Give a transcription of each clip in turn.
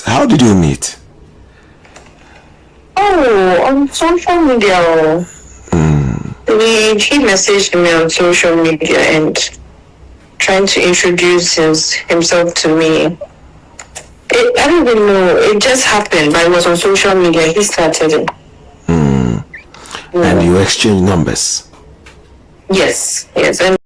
How did you meet? Oh, on social media. He messaged me on social media and trying to introduce himself to me. I don't even know. It just happened, but it was on social media. He started it. And you exchanged numbers? Yes. And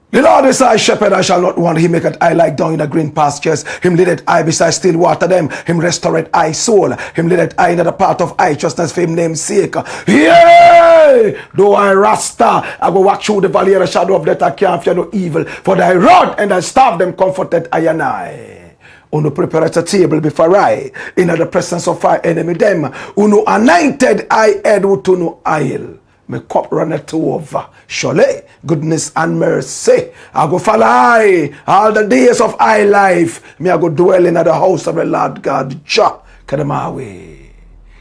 the Lord is thy shepherd, I shall not want. He maketh I lie down in the green pastures. Him leadeth I beside still water them. Him restoreth I soul. Him leadeth I into the path of righteousness for him name's sake. Yea! Though I RASTA, I will walk through the valley of the shadow of death, I can't fear no evil. For thy rod and thy staff them comforted I and I. Uno prepareth a table before I, in the presence of our enemy them. Uno anointed I head with no oil. my cup runneth over. Surely, goodness and mercy, I go follow all the days of I life. Me I go dwell in the house of the Lord God. Jah, Kadamawe,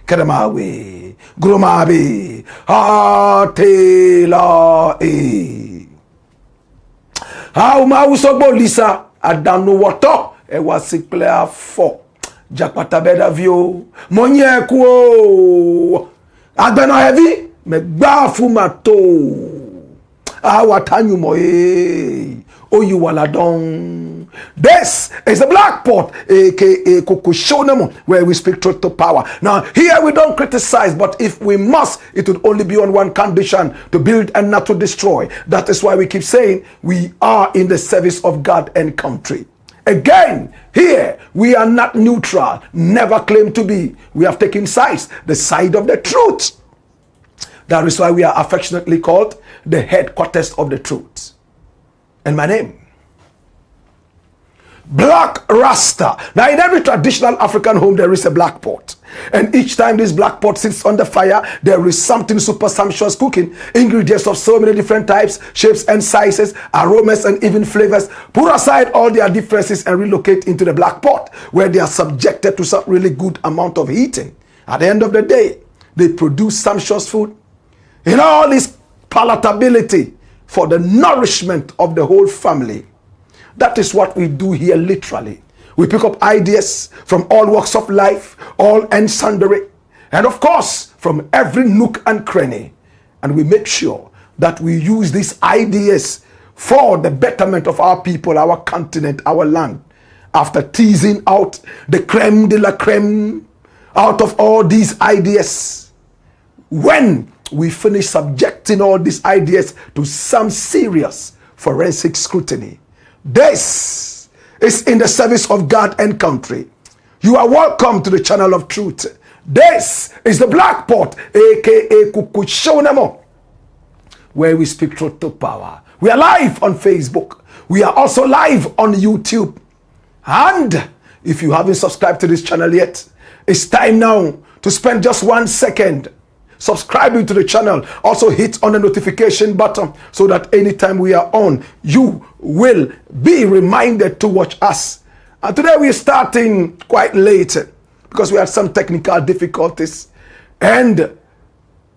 Kadamawe, Grumabi, Atela e. How ma usogbo Lisa, I don't know what e was clear for. Jakpata beda vio, monye kuo, agbeno heavy, me gbafu mato. Watanyu moe, o you waladon. This is the Blakk Pot, aka Kukushonemo, where we speak truth to power. Now, here we don't criticize, but if we must, it would only be on one condition: to build and not to destroy. That is why we keep saying we are in the service of God and country. Again, here we are not neutral, never claim to be. We have taken sides, the side of the truth. That is why we are affectionately called the headquarters of the truth. And my name, Blakk RASTA. Now, in every traditional African home, there is a Blakk Pot. And each time this Blakk Pot sits on the fire, there is something super sumptuous cooking. Ingredients of so many different types, shapes and sizes, aromas and even flavors. Put aside all their differences and relocate into the Blakk Pot, where they are subjected to some really good amount of heating. At the end of the day, they produce sumptuous food in all its palatability for the nourishment of the whole family. That is what we do here literally. We pick up ideas from all walks of life, all and sundry, and of course, from every nook and cranny. And we make sure that we use these ideas for the betterment of our people, our continent, our land. After teasing out the creme de la creme out of all these ideas, when we finish subjecting all these ideas to some serious forensic scrutiny, this is in the service of God and country. You are welcome to the channel of truth. This is the Blakk Pot, aka Kukushonemo, where we speak truth to power. We are live on Facebook. We are also live on YouTube. And if you haven't subscribed to this channel yet, it's time now to spend just 1 second subscribing to the channel. Also hit on the notification button so that anytime we are on, you will be reminded to watch us. And today we are starting quite late because we had some technical difficulties, and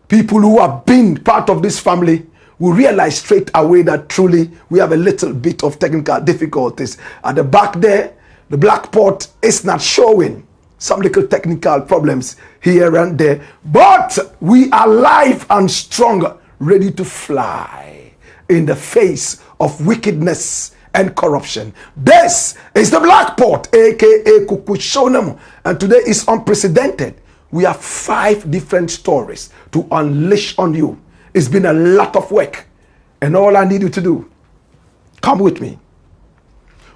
people who have been part of this family will realize straight away that truly we have a little bit of technical difficulties. At the back there, the Blakk Pot is not showing. Some little technical problems here and there, but we are live and strong, ready to fly in the face of wickedness and corruption. This is the Blakk Pot, aka Kukushonemo, and today is unprecedented. We have 5 different stories to unleash on you. It's been a lot of work, and all I need you to do, come with me.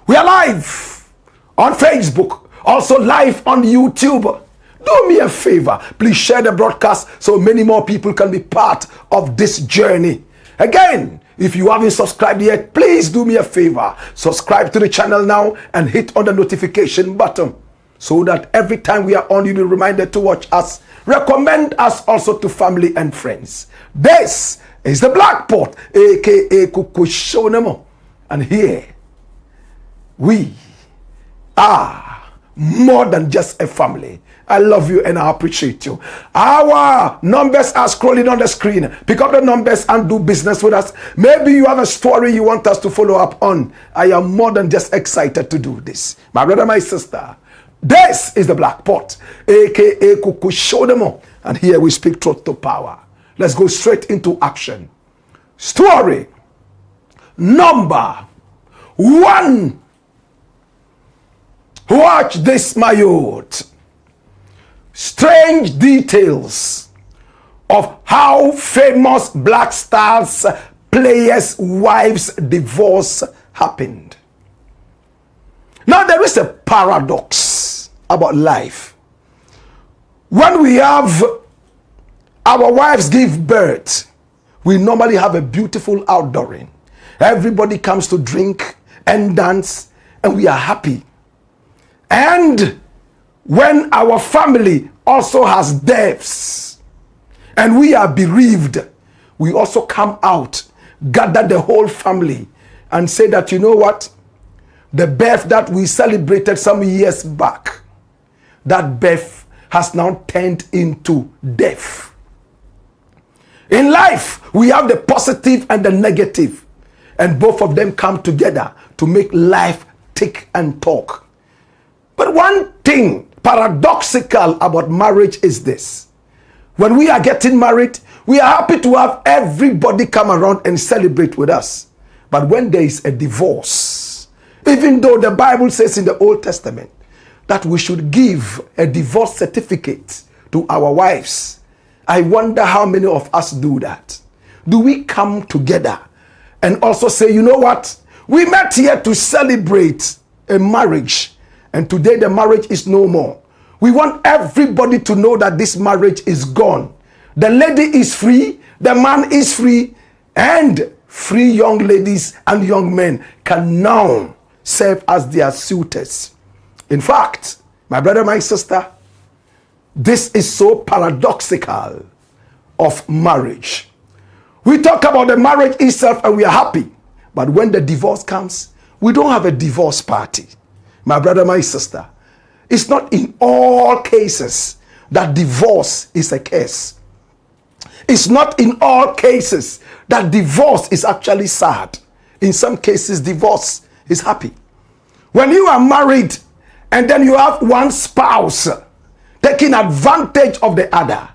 We are live on Facebook, also live on YouTube. Do me a favor, please share the broadcast so many more people can be part of this journey. Again, if you haven't subscribed yet, please do me a favor, subscribe to the channel now and hit on the notification button so that every time we are on, you'll be reminded to watch us. Recommend us also to family and friends. This is the Blakk Pot, aka Kukushonemo, and here we are more than just a family. I love you and I appreciate you. Our numbers are scrolling on the screen. Pick up the numbers and do business with us. Maybe you have a story you want us to follow up on. I am more than just excited to do this. My brother, my sister, this is the Blakk Pot, aka Kukushonemo, and here we speak truth to power. Let's go straight into action. Story number 1. Watch this, my youth. Strange details of how famous Black Stars players' wives' divorce happened. Now, there is a paradox about life. When we have our wives give birth, we normally have a beautiful outdooring. Everybody comes to drink and dance, and we are happy. And when our family also has deaths and we are bereaved, we also come out, gather the whole family, and say that, you know what? The birth that we celebrated some years back, that birth has now turned into death. In life, we have the positive and the negative, and both of them come together to make life tick and talk. But one thing paradoxical about marriage is this. When we are getting married, we are happy to have everybody come around and celebrate with us. But when there is a divorce, even though the Bible says in the Old Testament that we should give a divorce certificate to our wives, I wonder how many of us do that. Do we come together and also say, you know what? We met here to celebrate a marriage, and today the marriage is no more. We want everybody to know that this marriage is gone. The lady is free, the man is free, and free young ladies and young men can now serve as their suitors. In fact, my brother, my sister, this is so paradoxical of marriage. We talk about the marriage itself and we are happy. But when the divorce comes, we don't have a divorce party. My brother, my sister, it's not in all cases that divorce is a curse. It's not in all cases that divorce is actually sad. In some cases, divorce is happy. When you are married and then you have one spouse taking advantage of the other,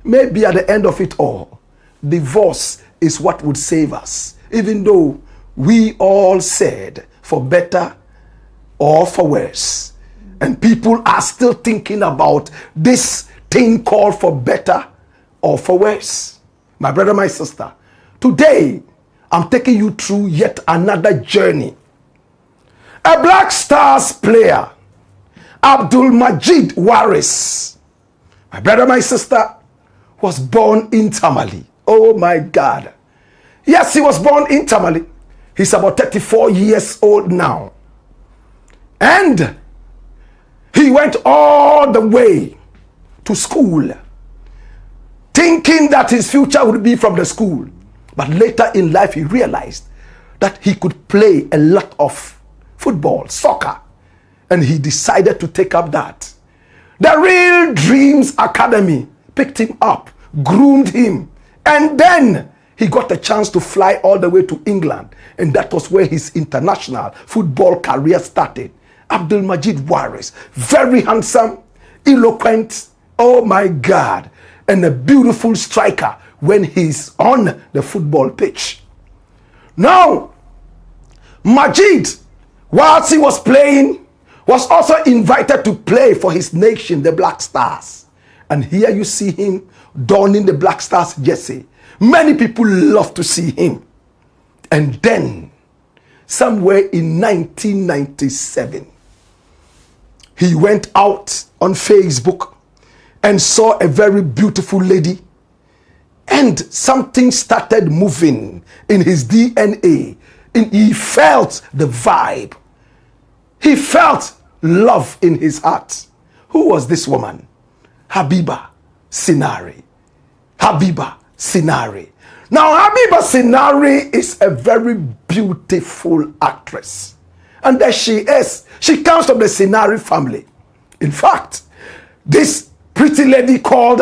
maybe at the end of it all, divorce is what would save us. Even though we all said for better or for worse. And people are still thinking about this thing called for better or for worse. My brother, my sister, today I'm taking you through yet another journey. A Black Stars player, Abdul Majid Waris, my brother, my sister, was born in Tamale. Oh my God. Yes, he was born in Tamale. He's about 34 years old now. And he went all the way to school, thinking that his future would be from the school. But later in life, he realized that he could play a lot of football, soccer. And he decided to take up that. The Real Dreams Academy picked him up, groomed him, and then he got a chance to fly all the way to England. And that was where his international football career started. Abdul Majid Waris, very handsome, eloquent, oh my God, and a beautiful striker when he's on the football pitch. Now, Majid, whilst he was playing, was also invited to play for his nation, the Black Stars. And here you see him donning the Black Stars jersey. Many people love to see him. And then, somewhere in 1997, he went out on Facebook and saw a very beautiful lady. And something started moving in his DNA. And he felt the vibe. He felt love in his heart. Who was this woman? Habiba Sinari. Habiba Sinari. Now, Habiba Sinari is a very beautiful actress. And there she is. She comes from the Sinari family. In fact, this pretty lady called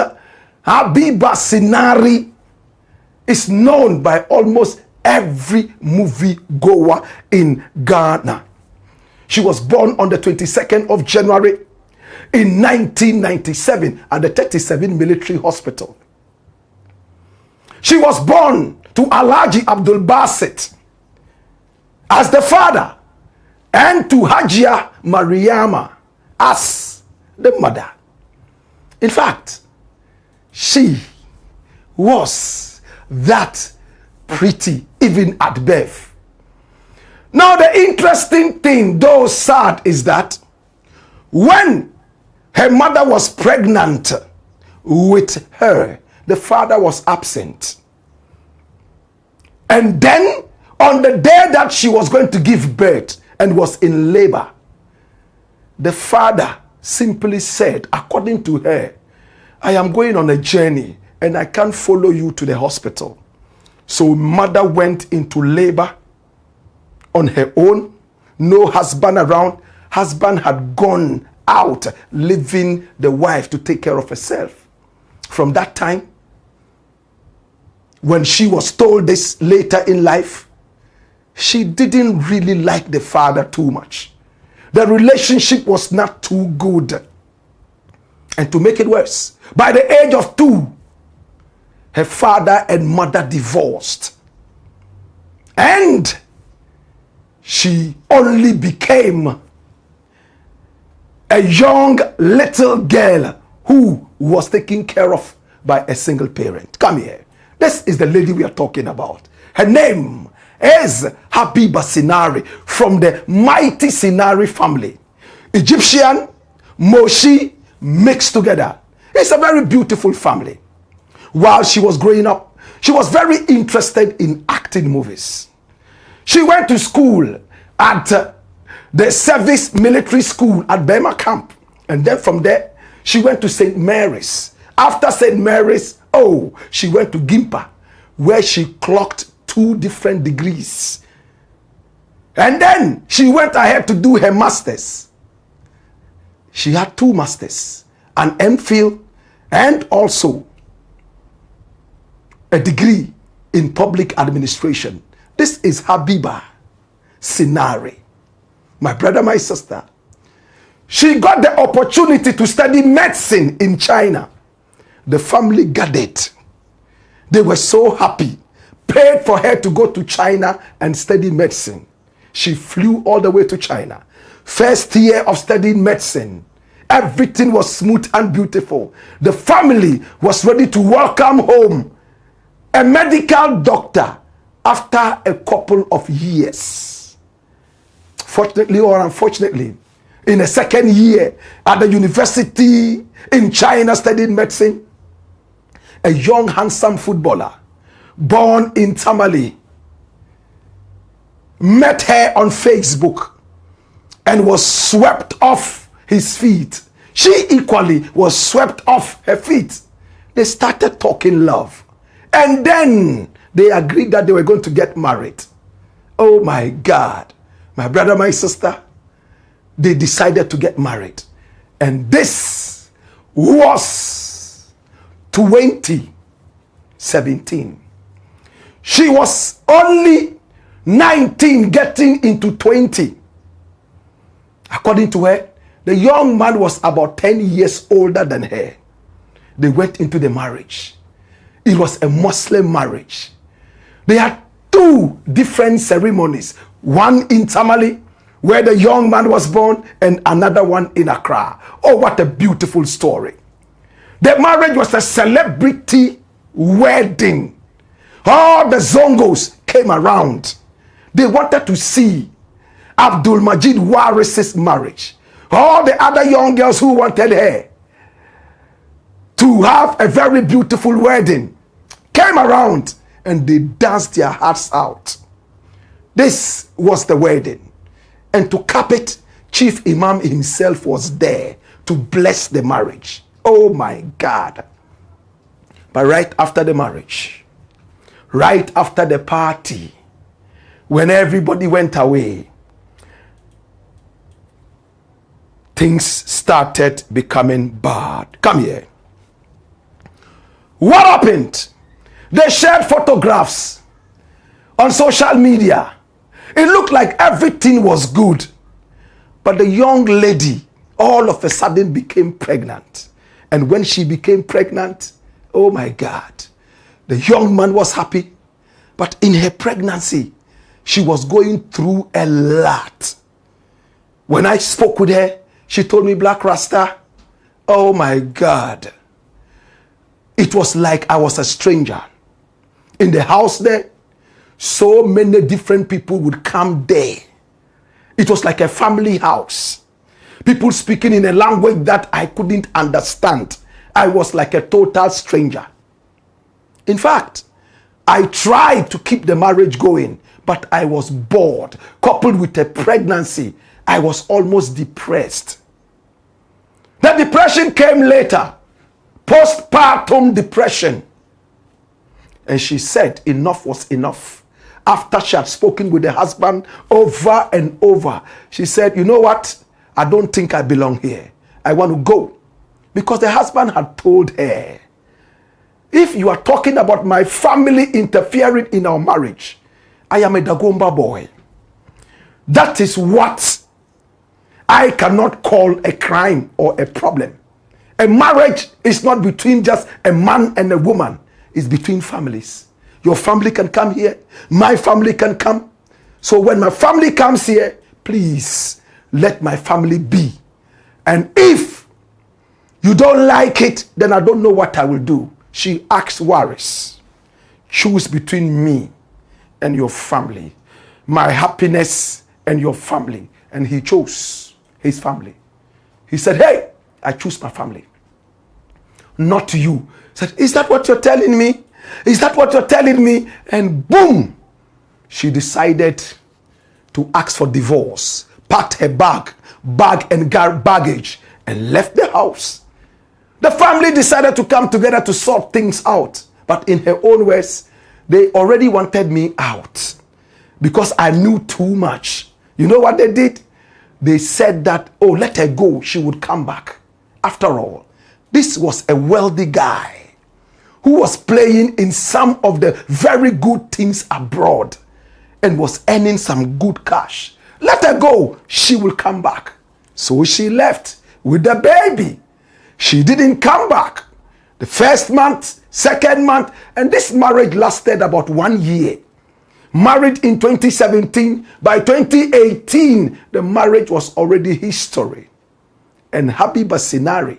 Habiba Sinari is known by almost every movie goer in Ghana. She was born on the 22nd of January in 1997 at the 37 Military Hospital. She was born to Alhaji Abdul Basit as the father and to Hajia Mariama as the mother. In fact, she was that pretty even at birth. Now the interesting thing, though sad, is that when her mother was pregnant with her, the father was absent. And then on the day that she was going to give birth and was in labor, the father simply said, according to her, I am going on a journey and I can't follow you to the hospital. So mother went into labor on her own. No husband around. Husband had gone out, leaving the wife to take care of herself. From that time, when she was told this later in life, she didn't really like the father too much. The relationship was not too good. And to make it worse, by the age of 2, her father and mother divorced. And she only became a young little girl who was taken care of by a single parent. Come here. This is the lady we are talking about. Her name is Habiba Sinari, from the mighty Sinari family. Egyptian, Moshi, mixed together. It's a very beautiful family. While she was growing up, she was very interested in acting movies. She went to school at the service military school at Bema Camp. And then from there, she went to St. Mary's. After St. Mary's, she went to Gimpa, where she clocked 2 different degrees. And then she went ahead to do her master's. She had 2 masters, an MPhil and also a degree in public administration. This is Habiba Sinari. My brother, my sister. She got the opportunity to study medicine in China. The family gathered. They were so happy. Paid for her to go to China and study medicine. She flew all the way to China. First year of studying medicine. Everything was smooth and beautiful. The family was ready to welcome home a medical doctor after a couple of years. Fortunately or unfortunately, in the second year at the university in China studying medicine, a young handsome footballer born in Tamale met her on Facebook and was swept off his feet. She equally was swept off her feet. They started talking love. And then they agreed that they were going to get married. Oh my God. My brother, my sister, they decided to get married. And this was 2017. She was only 19 getting into 20. According to her, the young man was about 10 years older than her. They went into the marriage. It was a Muslim marriage. They had 2 different ceremonies. One in Tamale, where the young man was born, and another one in Accra. Oh, what a beautiful story. The marriage was a celebrity wedding. All the Zongos came around. They wanted to see Abdul Majid Waris's marriage. All the other young girls who wanted her to have a very beautiful wedding came around and they danced their hearts out. This was the wedding. And to cap it, Chief Imam himself was there to bless the marriage. Oh my God. But right after the marriage, right after the party, when everybody went away, things started becoming bad. Come here. What happened? They shared photographs on social media. It looked like everything was good. But the young lady all of a sudden became pregnant. And when she became pregnant, oh my God, the young man was happy. But in her pregnancy, she was going through a lot. When I spoke with her, she told me, Blakk Rasta, oh my God, it was like I was a stranger. In the house there, so many different people would come there. It was like a family house. People speaking in a language that I couldn't understand. I was like a total stranger. In fact, I tried to keep the marriage going, but I was bored. Coupled with a pregnancy, I was almost depressed. The depression came later. Postpartum depression. And she said enough was enough. After she had spoken with the husband over and over, she said, you know what? I don't think I belong here. I want to go. Because the husband had told her, if you are talking about my family interfering in our marriage, I am a Dagomba boy. That is what I cannot call a crime or a problem. A marriage is not between just a man and a woman. It's between families. Your family can come here. My family can come. So when my family comes here, please let my family be. And if you don't like it, then I don't know what I will do. She asked Waris, choose between me and your family, my happiness and your family. And he chose his family. He said, hey, I choose my family, not you. He said, is that what you're telling me? Is that what you're telling me? And boom, she decided to ask for divorce, packed her bag and baggage, and left the house. The family decided to come together to sort things out. But in her own words, they already wanted me out because I knew too much. You know what they did? They said that, oh, let her go. She would come back. After all, this was a wealthy guy who was playing in some of the very good teams abroad and was earning some good cash. Let her go. She will come back. So she left with the baby. She didn't come back. The first month, second month, and this marriage lasted about 1 year. Married in 2017, by 2018, the marriage was already history. And Habiba Sinari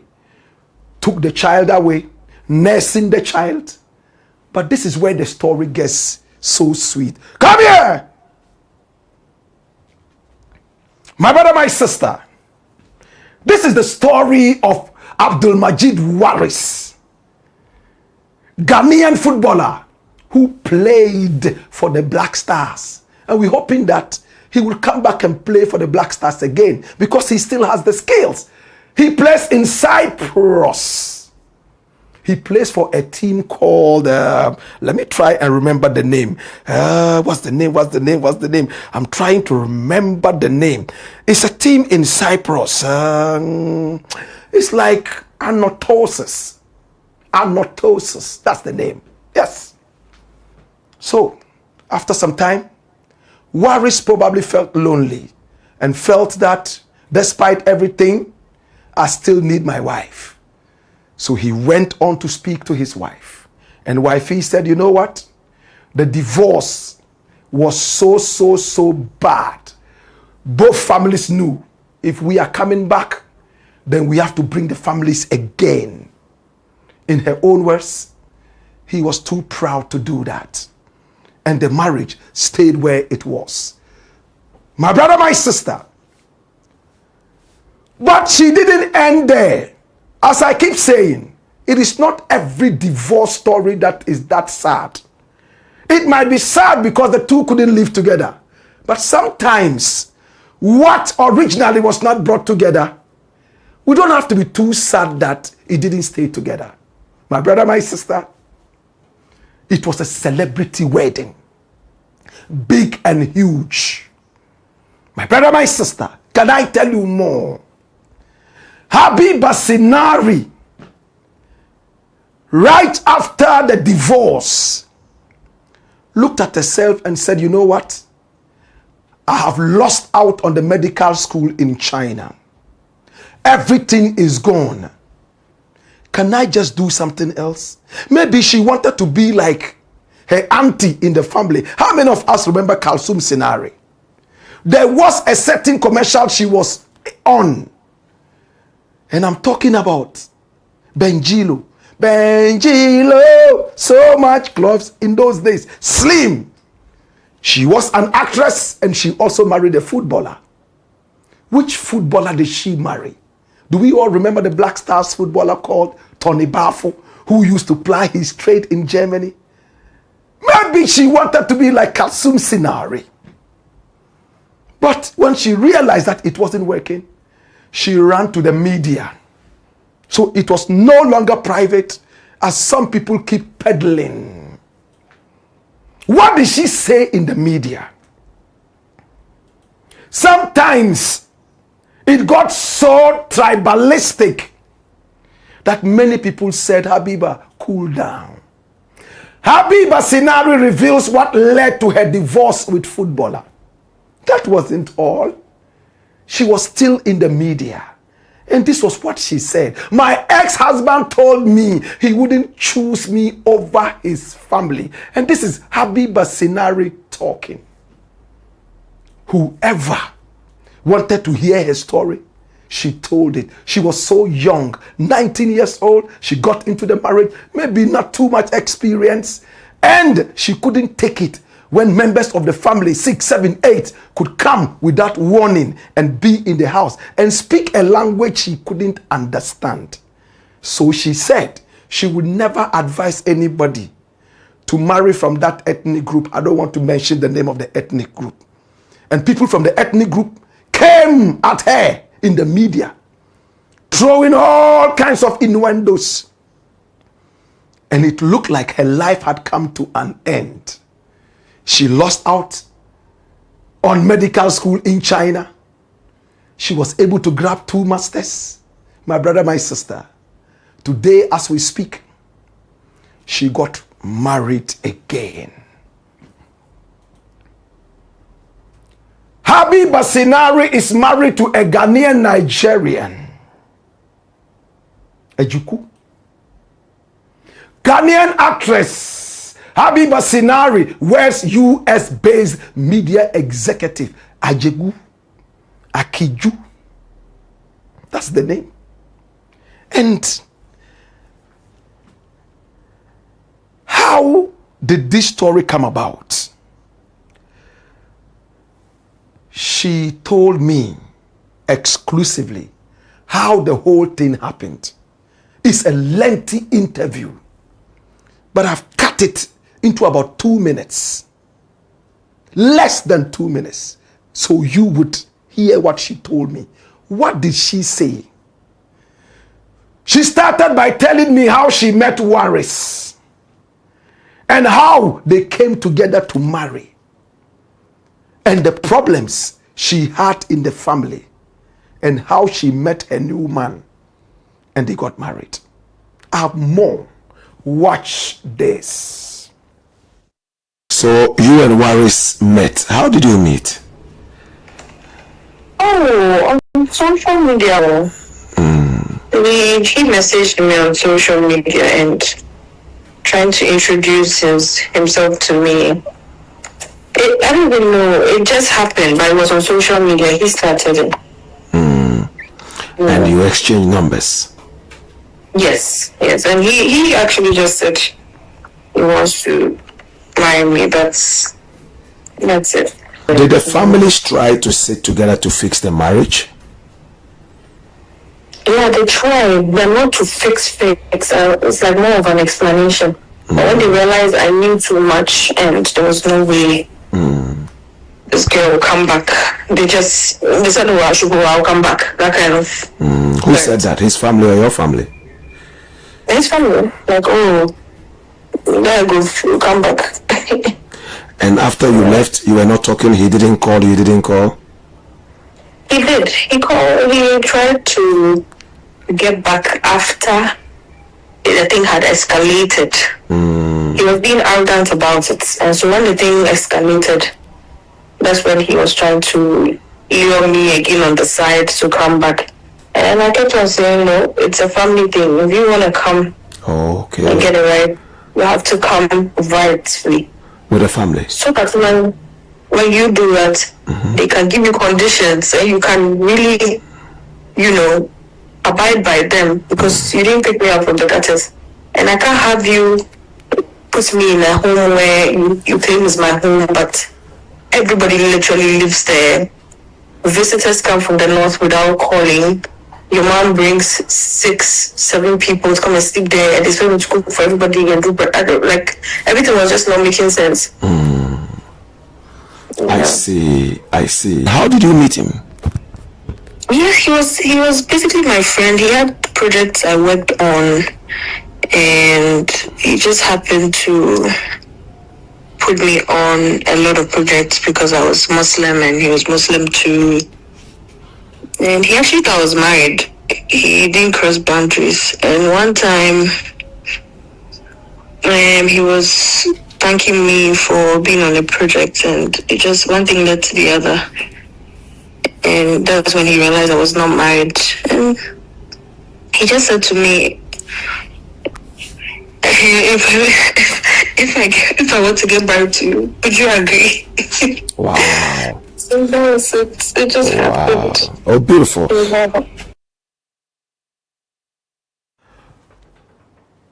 took the child away, nursing the child. But this is where the story gets so sweet. Come here! My brother, my sister, this is the story of Abdul Majid Waris, Ghanaian footballer who played for the Black Stars. And we're hoping that he will come back and play for the Black Stars again because he still has the skills. He plays in Cyprus. He plays for a team called, let me try and remember the name. What's the name? I'm trying to remember the name. It's a team in Cyprus. It's like Anotosis. Anotosis, that's the name. Yes. So, after some time, Waris probably felt lonely and felt that despite everything, I still need my wife. So he went on to speak to his wife. And wifey said, you know what? The divorce was so bad. Both families knew if we are coming back, then we have to bring the families again. In her own words, he was too proud to do that. And the marriage stayed where it was. My brother, my sister. But she didn't end there. As I keep saying, it is not every divorce story that is that sad. It might be sad because the two couldn't live together. But sometimes, what originally was not brought together, we don't have to be too sad that it didn't stay together. My brother, my sister, it was a celebrity wedding. Big and huge. My brother, my sister, can I tell you more? Habiba Sinari, right after the divorce, looked at herself and said, you know what? I have lost out on the medical school in China. Everything is gone. Can I just do something else? Maybe she wanted to be like her auntie in the family. How many of us remember Kalsum Sinari? There was a certain commercial she was on. And I'm talking about Benjilo. Benjilo, so much gloves in those days. Slim. She was an actress and she also married a footballer. Which footballer did she marry? Do we all remember the Black Stars footballer called Tony Bafo, who used to ply his trade in Germany? Maybe she wanted to be like Kalsum Sinari. But when she realized that it wasn't working, she ran to the media. So it was no longer private, as some people keep peddling. What did she say in the media? Sometimes it got so tribalistic that many people said, Habiba, cool down. Habiba's scenario reveals what led to her divorce with footballer. That wasn't all. She was still in the media. And this was what she said. My ex-husband told me he wouldn't choose me over his family. And this is Habiba Sinari talking. Whoever wanted to hear her story, she told it. She was so young, 19 years old. She got into the marriage, maybe not too much experience. And she couldn't take it when members of the family, 6, 7, 8, could come without warning and be in the house and speak a language she couldn't understand. So she said she would never advise anybody to marry from that ethnic group. I don't want to mention the name of the ethnic group. And people from the ethnic group came at her in the media, throwing all kinds of innuendos. And it looked like her life had come to an end. She lost out on medical school in China. She was able to grab 2 masters. My brother, my sister, today as we speak, she got married again. Habiba Sinari is married to a Ghanaian Nigerian. Ejuku. Ghanaian actress Habiba Sinari wears US-based media executive Ajegu Akiju. That's the name. And how did this story come about? She told me exclusively how the whole thing happened. It's a lengthy interview, but I've cut it into about 2 minutes. Less than 2 minutes. So you would hear what she told me. What did she say? She started by telling me how she met Waris and how they came together to marry and the problems she had in the family and how she met her new man and they got married. I have more. Watch this. So you and Waris met. How did you meet? Oh, on social media. He messaged me on social media and trying to introduce himself to me. I don't even know. It just happened, but it was on social media. He started it. And you exchanged numbers? Yes. And he actually just said he wants to marry me. That's it. Did the families try to sit together to fix the marriage? Yeah, they tried, but not to fix. It's like more of an explanation. But when they realized I knew too much and there was no way this girl will come back, they said, "Oh, I should go. I'll come back." That kind of. Who said that? His family or your family? His family. Like, oh, there you go. You come back. And after you left, you were not talking. He didn't call. You didn't call. He did. He called. He tried to get back after the thing had escalated. He was being arrogant about it, and so when the thing escalated, that's when he was trying to lure me again on the side to come back. And I kept on saying, no, it's a family thing. If you want to come and get it right, you have to come rightfully. With the family. So that when you do that, they can give you conditions and you can really, abide by them because you didn't pick me up from the gutters. And I can't have you put me in a home where you claim is my home, but everybody literally lives there. Visitors come from the north without calling. Your mom brings 6, 7 people to come and sleep there, and there's very much cook for everybody and do like everything was just not making sense. I see. How did you meet him? Yeah, he was basically my friend. He had projects I worked on, and he just happened to put me on a lot of projects because I was Muslim and he was Muslim too. And he actually thought I was married. He didn't cross boundaries. And one time, he was thanking me for being on a project, and it just one thing led to the other. And that's when he realized I was not married. And he just said to me, if I want to get married to you, would you agree? Wow. So that was it. It just happened. Oh, beautiful.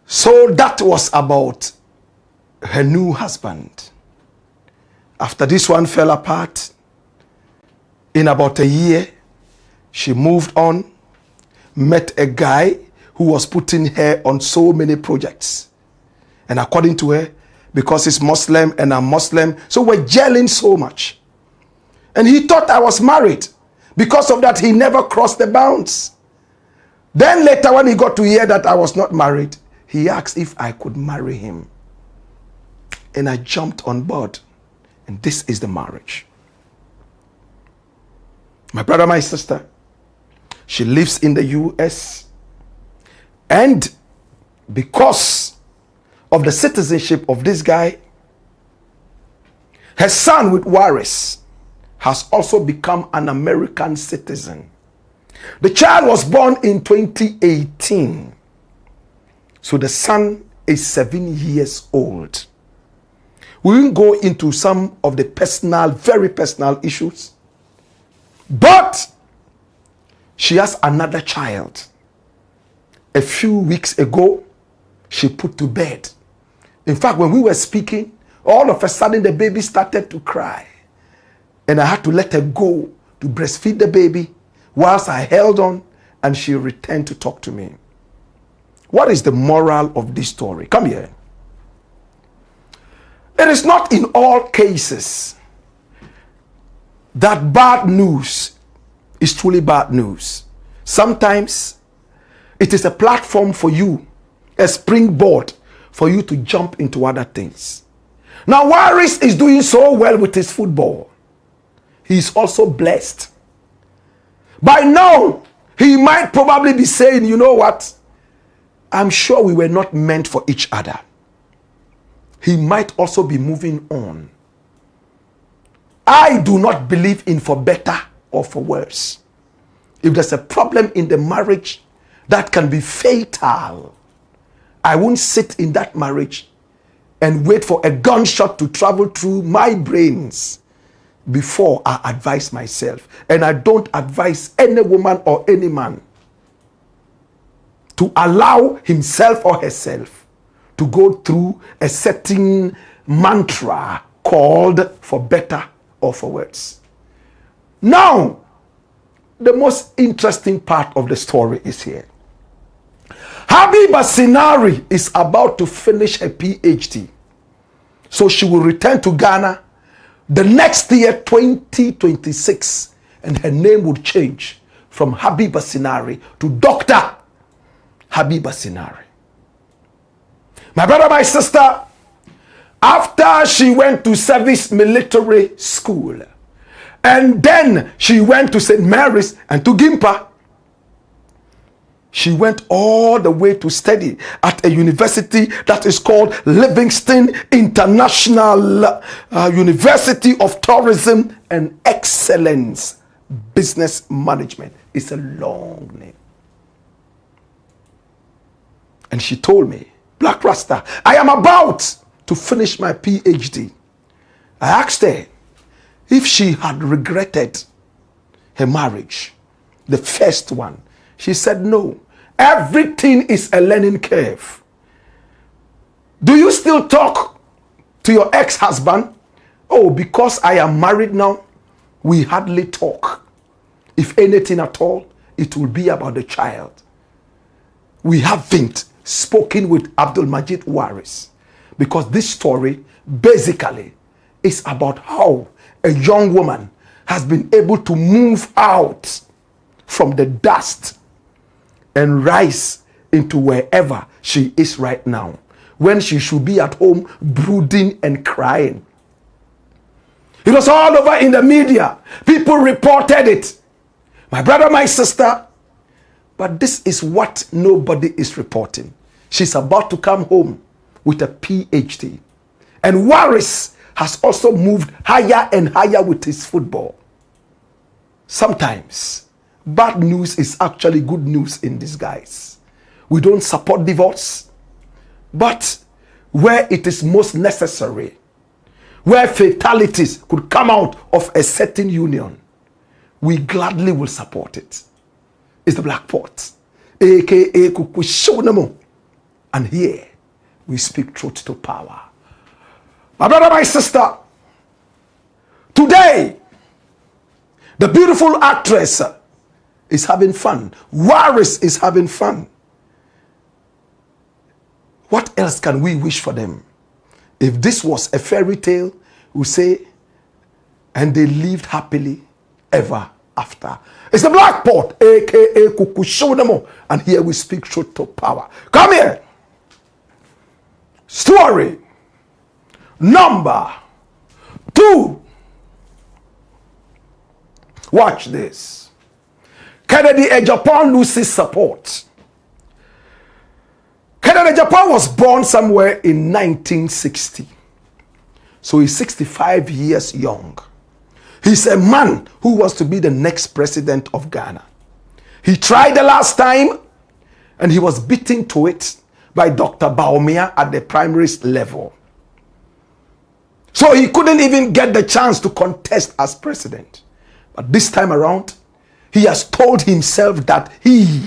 So that was about her new husband. After this one fell apart, in about a year, she moved on, met a guy who was putting her on so many projects. And according to her, because he's Muslim and I'm Muslim, so we're gelling so much. And he thought I was married. Because of that, he never crossed the bounds. Then later, when he got to hear that I was not married, he asked if I could marry him. And I jumped on board. And this is the marriage. My brother, my sister, she lives in the US. And because of the citizenship of this guy, her son with Waris has also become an American citizen. The child was born in 2018. So the son is 7 years old. We won't go into some of the personal, very personal issues. But she has another child. A few weeks ago, she put to bed. In fact, when we were speaking, all of a sudden the baby started to cry. And I had to let her go to breastfeed the baby whilst I held on, and she returned to talk to me. What is the moral of this story? Come here. It is not in all cases that bad news is truly bad news. Sometimes it is a platform for you, a springboard for you to jump into other things. Now, Waris is doing so well with his football. He is also blessed. By now, he might probably be saying, you know what? I'm sure we were not meant for each other. He might also be moving on. I do not believe in for better or for worse. If there's a problem in the marriage that can be fatal, I won't sit in that marriage and wait for a gunshot to travel through my brains before I advise myself. And I don't advise any woman or any man to allow himself or herself to go through a certain mantra called for better or for worse. Now, the most interesting part of the story is here. Habiba Sinari is about to finish her PhD. So she will return to Ghana the next year, 2026, and her name will change from Habiba Sinari to Dr. Habiba Sinari. My brother, my sister, after she went to service military school, and then she went to St. Mary's and to Gimpa, she went all the way to study at a university that is called Livingston International University of Tourism and Excellence Business Management. It's a long name. And she told me, Blakk Rasta, I am about to finish my PhD. I asked her if she had regretted her marriage, the first one. She said no. Everything is a learning curve. Do you still talk to your ex-husband? Oh, because I am married now, we hardly talk. If anything at all, it will be about the child. We haven't spoken with Abdul Majid Waris, because this story basically is about how a young woman has been able to move out from the dust and rise into wherever she is right now, when she should be at home brooding and crying It was all over in the media. People reported it. My brother, my sister. But this is what nobody is reporting. She's about to come home with a PhD. And Waris has also moved higher and higher with his football. Sometimes, bad news is actually good news in disguise. We don't support divorce, but where it is most necessary, where fatalities could come out of a certain union, we gladly will support it. It's the Black Pot, aka Kukushonamo. And here we speak truth to power. My brother, my sister, today, the beautiful actress is having fun. Waris is having fun. What else can we wish for them? If this was a fairy tale, we say, and they lived happily ever after. It's the Black Pot, aka Kukushonamo, and here we speak truth to power. Come here. Story number 2. Watch this. Kennedy AGYAPONG loses support. Kennedy AGYAPONG was born somewhere in 1960. So he's 65 years young. He's a man who wants to be the next president of Ghana. He tried the last time and he was beaten to it by Dr. Bawumia at the primary level. So he couldn't even get the chance to contest as president. But this time around, he has told himself that he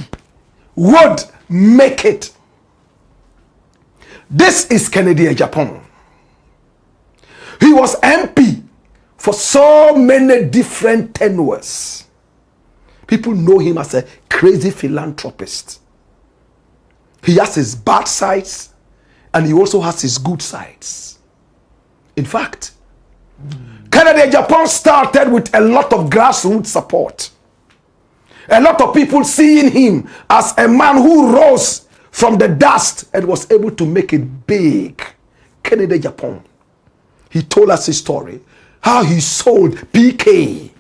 would make it. This is Kennedy AGYAPONG. He was MP for so many different tenures. People know him as a crazy philanthropist. He has his bad sides and he also has his good sides. In fact, Kennedy AGYAPONG started with a lot of grassroots support. A lot of people seeing him as a man who rose from the dust and was able to make it big. Kennedy AGYAPONG. He told us his story. How he sold PK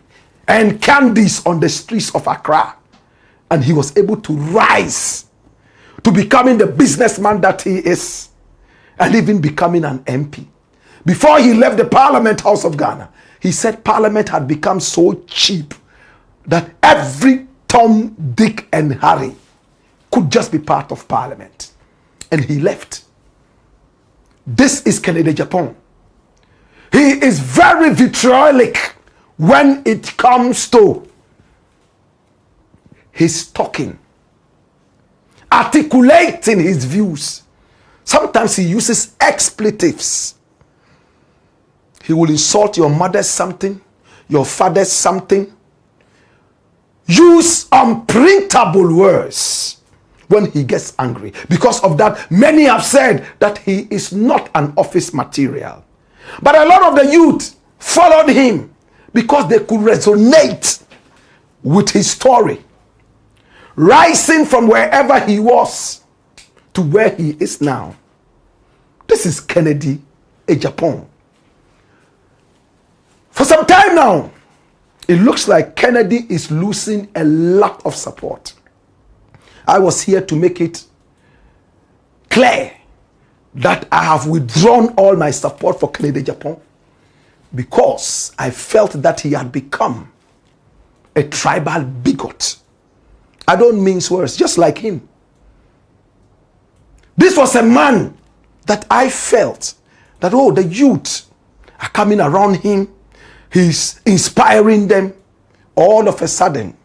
and candies on the streets of Accra. And he was able to rise to becoming the businessman that he is. And even becoming an MP. Before he left the Parliament House of Ghana, he said Parliament had become so cheap that every Tom, Dick and Harry could just be part of Parliament. And he left. This is Kennedy AGYAPONG. He is very vitriolic when it comes to his talking, articulating his views. Sometimes he uses expletives. He will insult your mother something, your father something. Use unprintable words when he gets angry. Because of that, many have said that he is not an office material. But a lot of the youth followed him because they could resonate with his story. Rising from wherever he was to where he is now. This is Kennedy AGYAPONG. For some time now, it looks like Kennedy is losing a lot of support. I was here to make it clear that I have withdrawn all my support for Kennedy AGYAPONG because I felt that he had become a tribal bigot. I don't mince words, just like him. This was a man that I felt that, oh, the youth are coming around him. He's inspiring them. All of a sudden,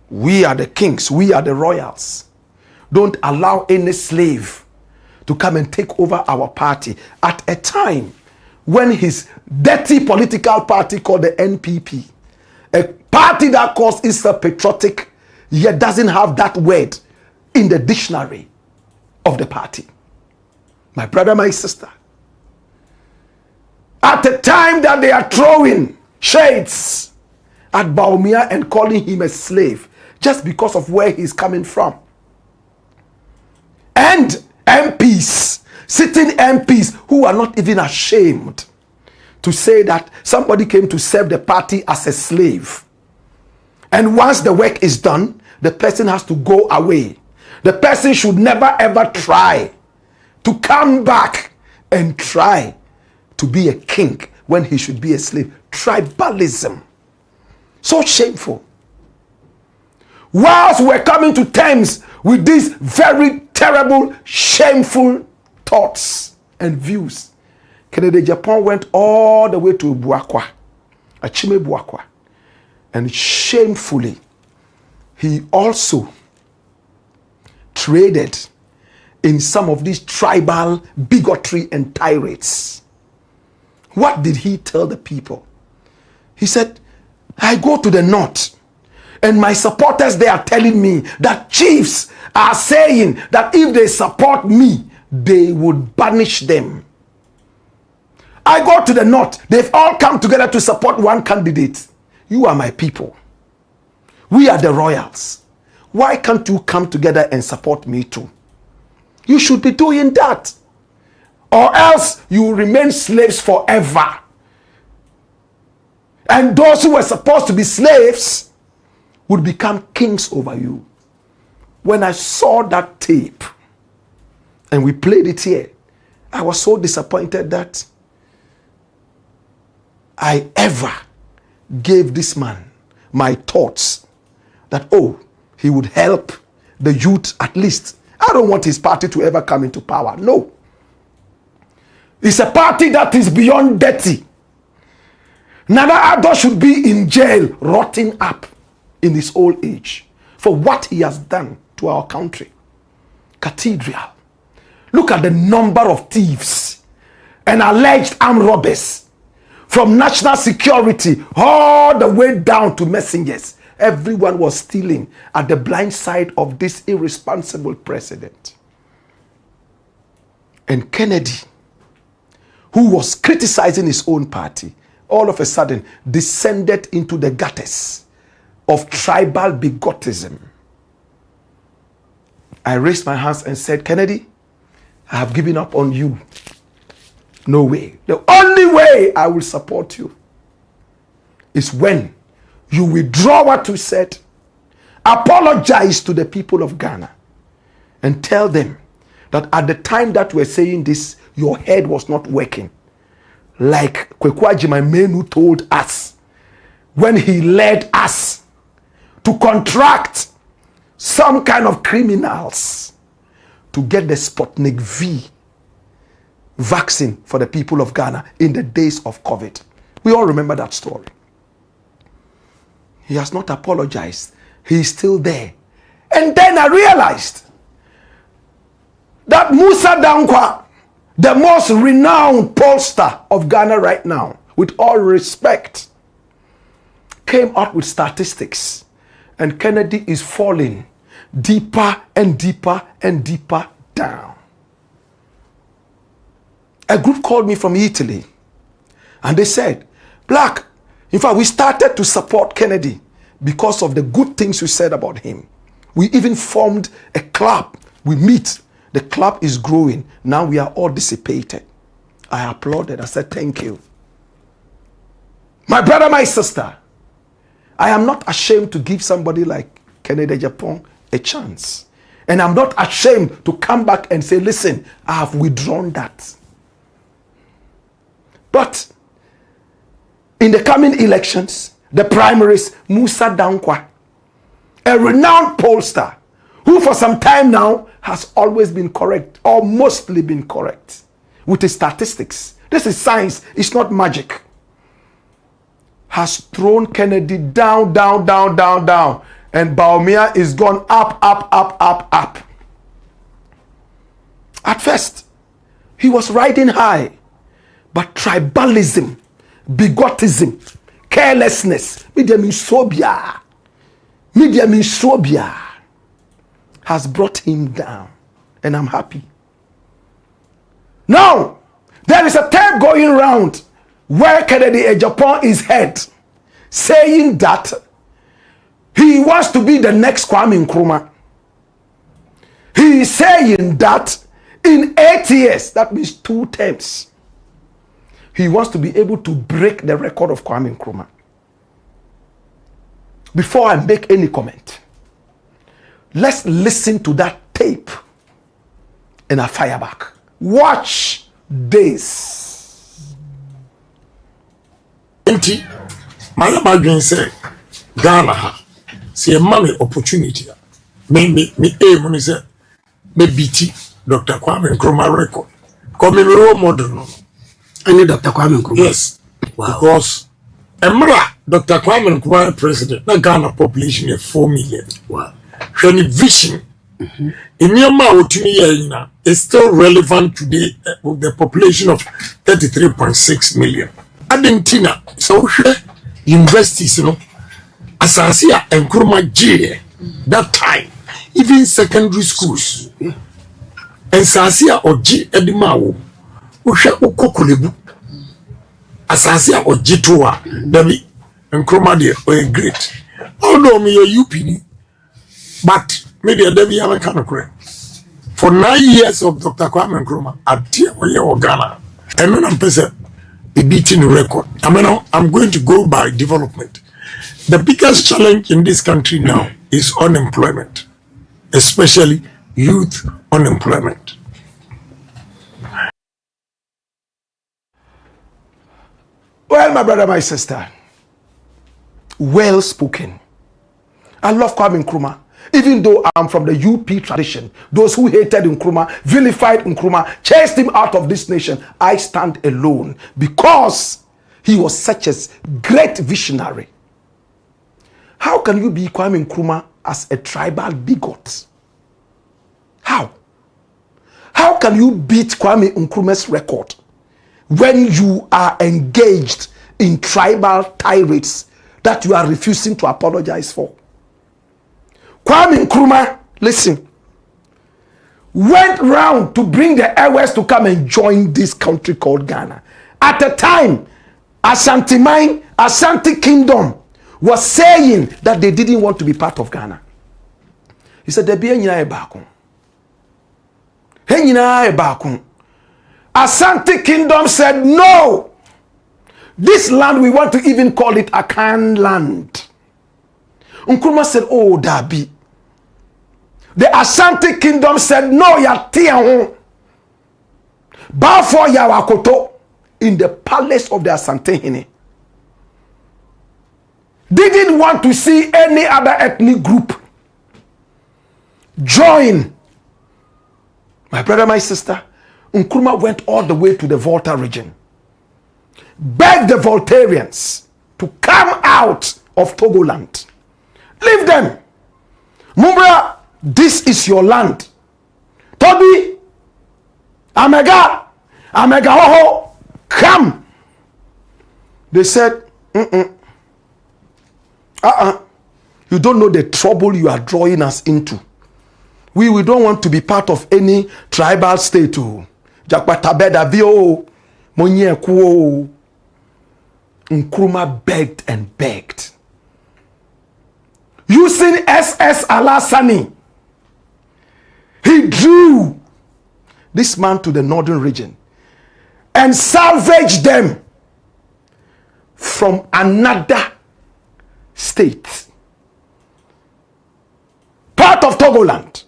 we are the kings. We are the royals. Don't allow any slave to come and take over our party at a time when his dirty political party called the NPP, a party that calls itself patriotic, yet doesn't have that word in the dictionary of the party. My brother, my sister, at the time that they are throwing shades at Bawumia and calling him a slave just because of where he's coming from, and MPs, sitting MPs who are not even ashamed to say that somebody came to serve the party as a slave. And once the work is done, the person has to go away. The person should never ever try to come back and try to be a king when he should be a slave. Tribalism. So shameful. Whilst we're coming to terms with these very terrible, shameful thoughts and views, Kennedy Japan went all the way to Buakwa, Achime Buakwa, and shamefully, he also traded in some of these tribal bigotry and tirades. What did he tell the people? He said, I go to the north, and my supporters, they are telling me that chiefs are saying that if they support me, they would banish them. I go to the north, they've all come together to support one candidate. You are my people. We are the royals. Why can't you come together and support me too? You should be doing that. Or else you will remain slaves forever. And those who were supposed to be slaves would become kings over you. When I saw that tape, and we played it here, I was so disappointed that I ever gave this man my thoughts that, oh, he would help the youth at least. I don't want his party to ever come into power. No. It's a party that is beyond dirty. Nana Addo should be in jail, rotting up in his old age for what he has done to our country. Cathedral. Look at the number of thieves and alleged armed robbers, from national security all the way down to messengers. Everyone was stealing at the blind side of this irresponsible president. And Kennedy, who was criticizing his own party, all of a sudden descended into the gutters of tribal bigotism. I raised my hands and said, Kennedy, I have given up on you. No way. The only way I will support you is when you withdraw what you said, apologize to the people of Ghana, and tell them that at the time that we're saying this, your head was not working. Like Kwekwaji Menu told us when he led us to contract some kind of criminals to get the Sputnik V vaccine for the people of Ghana in the days of COVID. We all remember that story. He has not apologized. He is still there. And then I realized that Musa Dankwa, the most renowned pollster of Ghana right now, with all respect, came out with statistics. And Kennedy is falling deeper and deeper and deeper down. A group called me from Italy and they said, Blakk, in fact, we started to support Kennedy because of the good things you said about him. We even formed a club. We meet. The club is growing. Now we are all dissipated. I applauded. I said, thank you. My brother, my sister, I am not ashamed to give somebody like Kennedy Japan a chance. And I'm not ashamed to come back and say, listen, I have withdrawn that. But in the coming elections, the primaries, Musa Dankwa, a renowned pollster who for some time now has always been correct or mostly been correct with his statistics. This is science, it's not magic. Has thrown Kennedy down, down, down, down, down. And Baumia is gone up, up, up, up, up. At first, he was riding high. But tribalism, bigotism, carelessness, media has brought him down. And I'm happy. Now, there is a tape going around where Kennedy Japan is heard, saying that he wants to be the next Kwame Nkrumah. He is saying that in 8 years, that means 2 terms, he wants to be able to break the record of Kwame Nkrumah. Before I make any comment, let's listen to that tape and I fire back. Watch this. My imagine say Ghana see a money opportunity. Me aim is me BT Dr. Kwame Nkrumah record. Come in role model. I need Dr. Kwame Nkrumah. Yes. Wow. Because Dr. Kwame Nkrumah president, na Ghana population is 4 million. Wow. When the vision in Myanmar WONTUMI is still relevant today with the population of 33.6 million. Argentina, so universities, you know, Asasia and Nkrumah J that time, even secondary schools. And Sasia or G Edimawo, Usha Ukokulebu, Asasia or G2A, Dabi, and Nkrumah were great. Although me a UPD, but maybe a Debbie Yamakana. For 9 years of Dr. Kwame Nkrumah at Tia Ghana, and then I'm present a beating record. I'm going to go by development. The biggest challenge in this country now is unemployment, especially youth unemployment. Well, my brother, my sister, well spoken. I love Kwame Nkrumah. Even though I'm from the UP tradition, those who hated Nkrumah, vilified Nkrumah, chased him out of this nation, I stand alone because he was such a great visionary. How can you be Kwame Nkrumah as a tribal bigot? How? How can you beat Kwame Nkrumah's record when you are engaged in tribal tirades that you are refusing to apologize for? Kwame Nkrumah, listen, went round to bring the airways to come and join this country called Ghana. At the time, Ashanti Kingdom was saying that they didn't want to be part of Ghana. He said, Ashanti Kingdom said, no, this land, we want to even call it Akan land. Nkrumah said, oh, Dabi. The Ashanti Kingdom said, no, ya tiahu. Bafo ya wakoto in the palace of the Asante Hine. Didn't want to see any other ethnic group join. My brother, my sister, Nkrumah went all the way to the Volta region, begged the Voltarians to come out of Togoland. Leave them. Mumbra, this is your land. Toby, Amega, Hoho, come. They said, you don't know the trouble you are drawing us into. We don't want to be part of any tribal state. Jakpatabeda vio, monye kuo. Nkrumah begged and begged. Using SS Alassani, he drew this man to the northern region and salvaged them from another state, part of Togoland.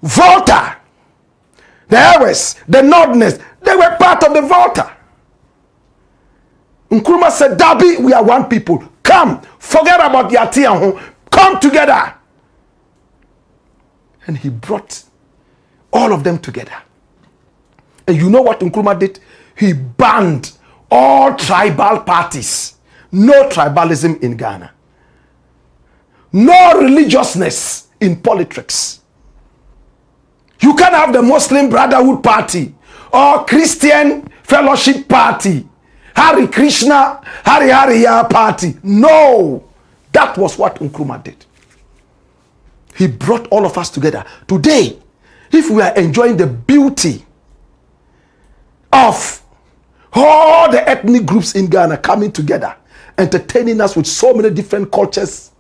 Volta, the Airways, the Northerners, they were part of the Volta. Nkrumah said, Dabi, we are one people. Come, forget about Yatiahu. Come together. And he brought all of them together. And you know what Nkrumah did? He banned all tribal parties. No tribalism in Ghana. No religiousness in politics. You can't have the Muslim Brotherhood Party or Christian Fellowship Party, Hare Krishna, Hare Party. No, that was what Nkrumah did. He brought all of us together. Today, if we are enjoying the beauty of all the ethnic groups in Ghana coming together, entertaining us with so many different cultures,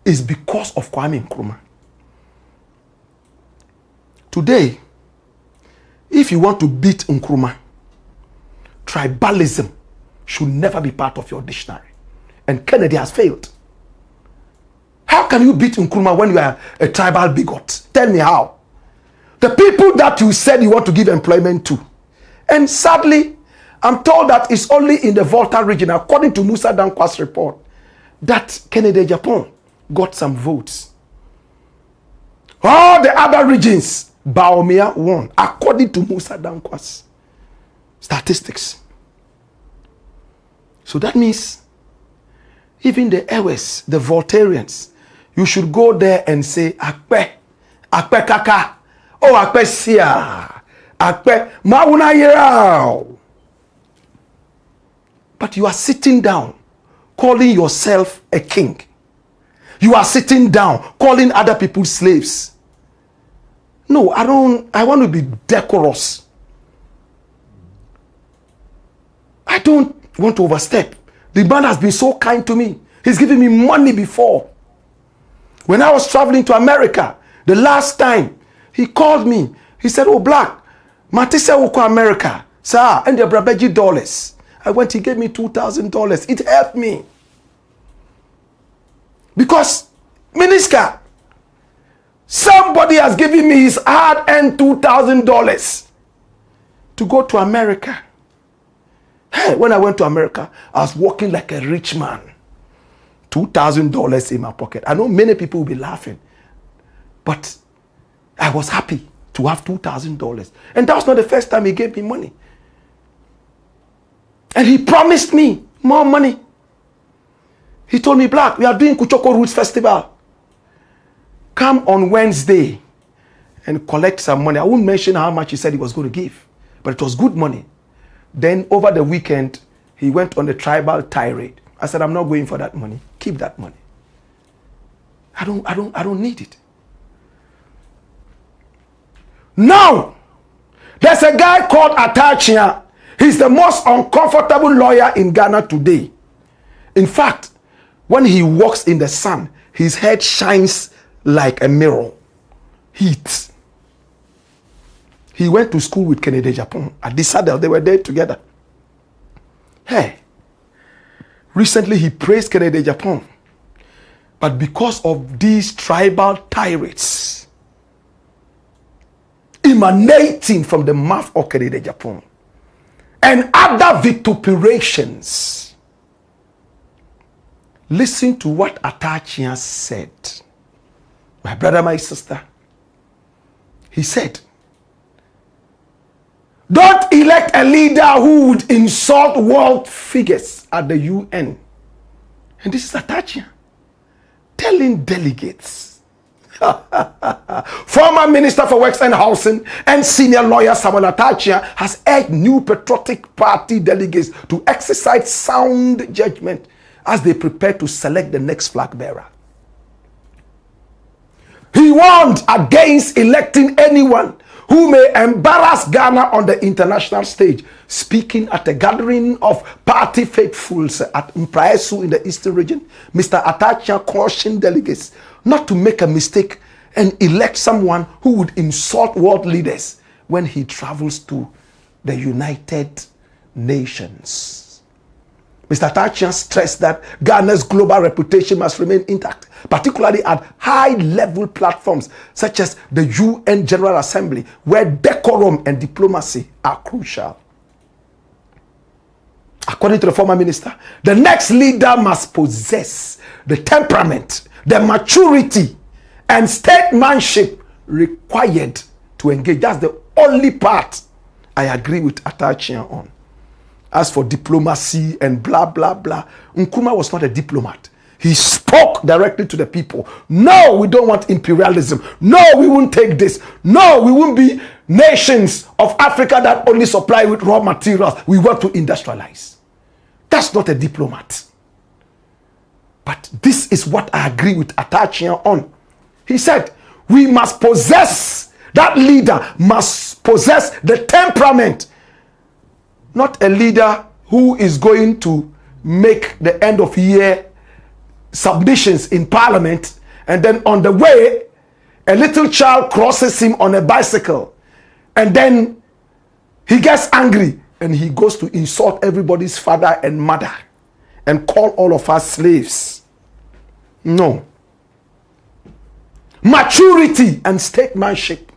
is because of Kwame Nkrumah. Today, if you want to beat Nkrumah, tribalism should never be part of your dictionary. And Kennedy has failed. How can you beat Nkrumah when you are a tribal bigot? Tell me how. The people that you said you want to give employment to. And sadly, I'm told that it's only in the Volta region, according to Musa Dankwa's report, that Kennedy AGYAPONG got some votes. All the other regions, Baumia won, according to Musa Dankwa's statistics. So that means even the Ewes, the Voltarians, you should go there and say, Akpe kaka, oh Akpe siya, Akpe mauna yerao. But you are sitting down, calling yourself a king. You are sitting down, calling other people slaves. No, I want to be decorous. I don't want to overstep. The man has been so kind to me. He's given me money before. When I was traveling to America, the last time, he called me. He said, oh, Blakk, Matisse will call America. Sir, and the Brabeji dollars. I went, he gave me $2,000. It helped me. Because, Minister, somebody has given me his hard-earned $2,000 to go to America. Hey, when I went to America, I was walking like a rich man. $2,000 in my pocket. I know many people will be laughing, but I was happy to have $2,000. And that was not the first time he gave me money. And he promised me more money. He told me, Blakk, we are doing Kuchoko Roots Festival. Come on Wednesday and collect some money. I won't mention how much he said he was going to give, but it was good money. Then over the weekend, he went on a tribal tirade. I said, I'm not going for that money. Keep that money. I don't need it. Now, there's a guy called Atachia. He's the most uncomfortable lawyer in Ghana today. In fact, when he walks in the sun, his head shines like a mirror. Heat. He went to school with Kennedy AGYAPONG. At the saddle, they were there together. Hey. Recently, he praised Kennedy AGYAPONG. But because of these tribal tirades emanating from the mouth of Kennedy AGYAPONG and other vituperations, listen to what Atachia said. My brother, my sister. He said, don't elect a leader who would insult world figures at the UN. And this is Atachia telling delegates. Former Minister for Works and Housing and senior lawyer Samuel Atachia has urged new patriotic party delegates to exercise sound judgment as they prepare to select the next flag bearer. He warned against electing anyone who may embarrass Ghana on the international stage. Speaking at a gathering of party faithfuls at Mpraesu in the Eastern region, Mr. Atachia cautioned delegates not to make a mistake and elect someone who would insult world leaders when he travels to the United Nations. Mr. Atachia stressed that Ghana's global reputation must remain intact, particularly at high-level platforms such as the UN General Assembly, where decorum and diplomacy are crucial. According to the former minister, the next leader must possess the temperament, the maturity, and statesmanship required to engage. That's the only part I agree with Atachia on. As for diplomacy and blah, blah, blah, Nkrumah was not a diplomat. He spoke directly to the people. No, we don't want imperialism. No, we won't take this. No, we won't be nations of Africa that only supply with raw materials. We want to industrialize. That's not a diplomat. But this is what I agree with Atachia on. He said, we must possess, that leader must possess the temperament. Not a leader who is going to make the end of year submissions in parliament, and then on the way, a little child crosses him on a bicycle, and then he gets angry and he goes to insult everybody's father and mother and call all of us slaves. No. Maturity and statesmanship.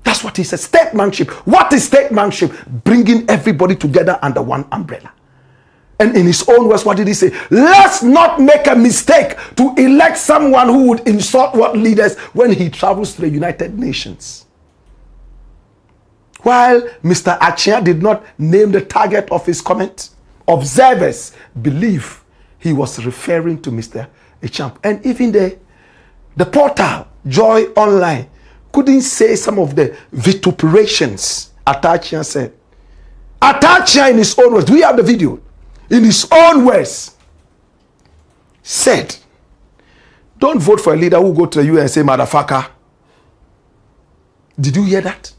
That's what he says. Statesmanship. What is statesmanship? Bringing everybody together under one umbrella. And in his own words, what did he say? Let's not make a mistake to elect someone who would insult world leaders when he travels to the United Nations. While Mr. Achia did not name the target of his comment, observers believe he was referring to Mr. Echamp. And even the portal, Joy Online, couldn't say some of the vituperations Atachia said. Atachia in his own words, we have the video, in his own words, said, don't vote for a leader who go to the UN and say, motherfucker. Did you hear that?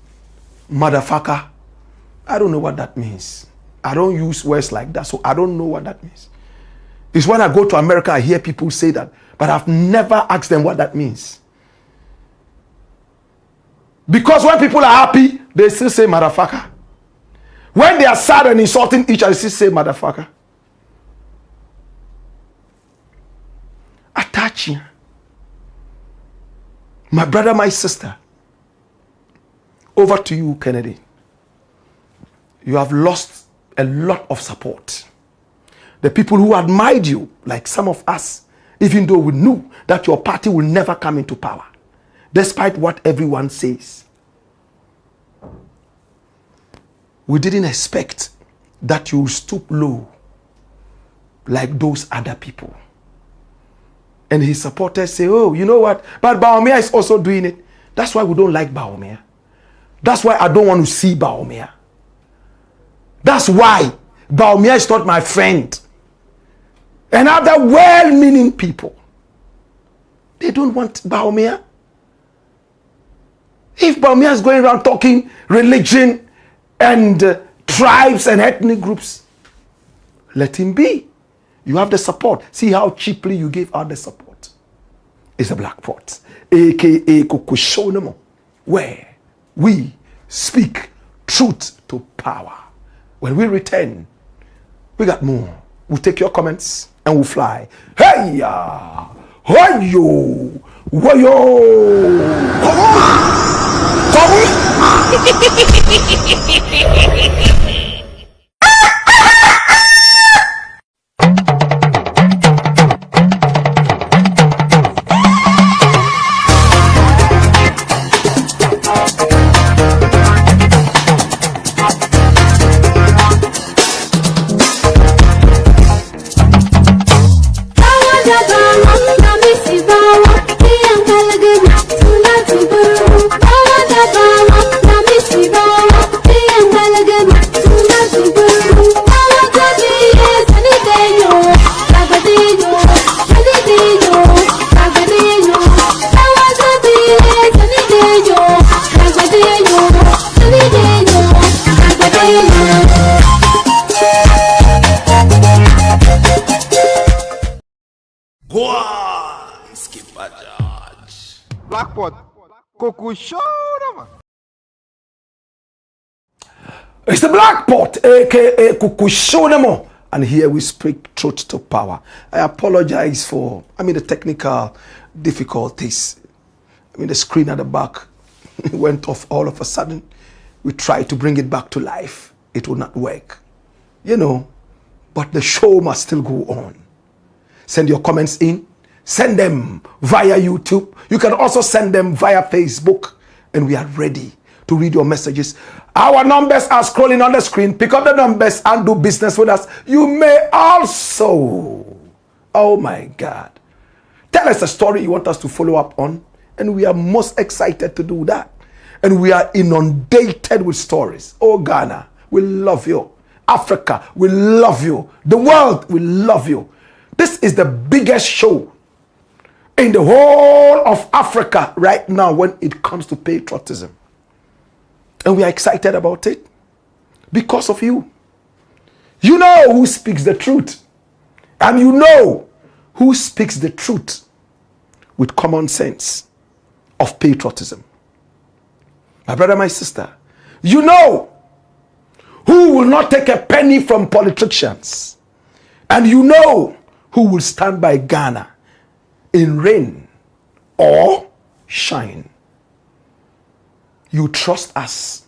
Motherfucker. I don't know what that means. I don't use words like that, so I don't know what that means. It's when I go to America, I hear people say that, but I've never asked them what that means. Because when people are happy, they still say motherfucker. When they are sad and insulting each other, they still say motherfucker. Attaching. My brother, my sister. Over to you, Kennedy. You have lost a lot of support. The people who admired you, like some of us, even though we knew that your party will never come into power, despite what everyone says. We didn't expect that you will stoop low like those other people. And his supporters say, oh, you know what? But Baumia is also doing it. That's why we don't like Baumia. That's why I don't want to see Baumia. That's why Baumia is not my friend. And other well-meaning people, they don't want Baumia. If Baumia is going around talking religion and tribes and ethnic groups, let him be. You have the support. See how cheaply you gave out the support. It's a black pot, aka Kukushonemo, where we speak truth to power. When we return, we got more. We'll take your comments and we'll fly. Hey ya! Hoyo! Woyo! It's the Black Pot, aka Kukushonemo, and here we speak truth to power. I apologize for, the technical difficulties. The screen at the back went off all of a sudden. We tried to bring it back to life. It will not work. But the show must still go on. Send your comments in. Send them via YouTube. You can also send them via Facebook. And we are ready to read your messages. Our numbers are scrolling on the screen. Pick up the numbers and do business with us. You may also, oh my God, tell us a story you want us to follow up on. And we are most excited to do that. And we are inundated with stories. Oh, Ghana, we love you. Africa, we love you. The world, we love you. This is the biggest show in the whole of Africa right now when it comes to patriotism. And we are excited about it because of you. You know who speaks the truth. And you know who speaks the truth with common sense of patriotism. My brother, my sister, you know who will not take a penny from politicians, and you know who will stand by Ghana in rain or shine. You trust us.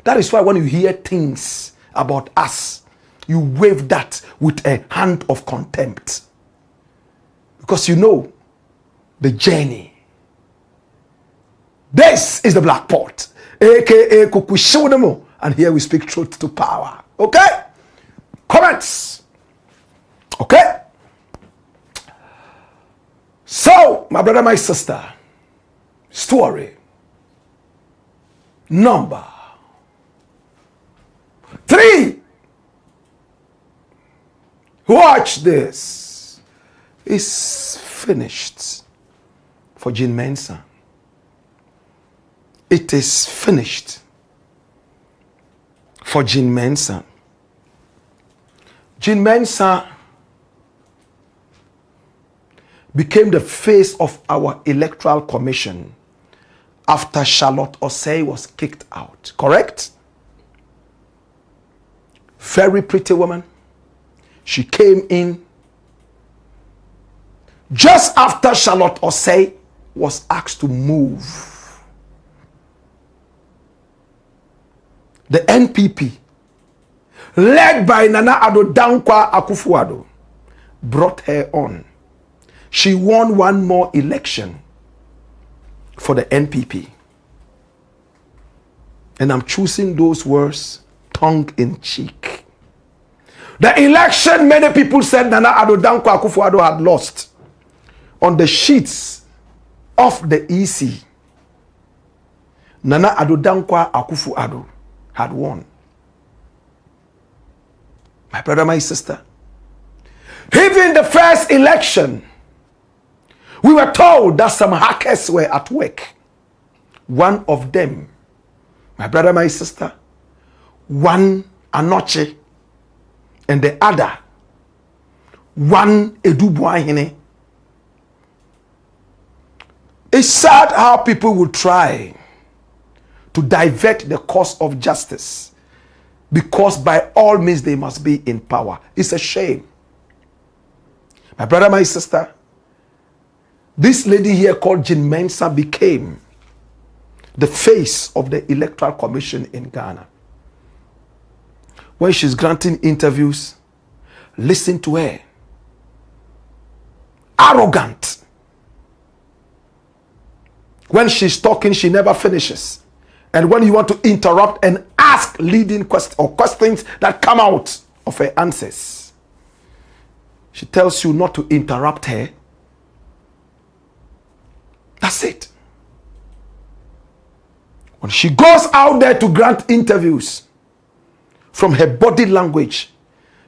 That is why when you hear things about us, you wave that with a hand of contempt. Because you know the journey. This is the Black Pot, aka Kukushiwunemo, and here we speak truth to power. Okay? Comments. Okay? So, my brother, my sister, story number 3. Watch this. It's finished for Jean Mensah. It is finished for Jean Mensah. Jean Mensah became the face of our electoral commission after Charlotte Osei was kicked out. Correct? Very pretty woman. She came in just after Charlotte Osei was asked to move. The NPP, led by Nana Addo Dankwa Akufo-Addo, brought her on. She won one more election for the NPP. And I'm choosing those words tongue in cheek. The election, many people said Nana Addo Dankwa Akufo-Addo had lost. On the sheets of the EC, Nana Addo Dankwa Akufo-Addo had won. My brother, my sister, even the first election, we were told that some hackers were at work. One of them, my brother, my sister, one Anoche, and the other, one Edubuahine. It's sad how people will try to divert the course of justice because by all means they must be in power. It's a shame. My brother, my sister, this lady here called Jean Mensah became the face of the Electoral Commission in Ghana. When she's granting interviews, listen to her. Arrogant. When she's talking, she never finishes. And when you want to interrupt and ask leading questions or questions that come out of her answers, she tells you not to interrupt her. That's it. When she goes out there to grant interviews, from her body language,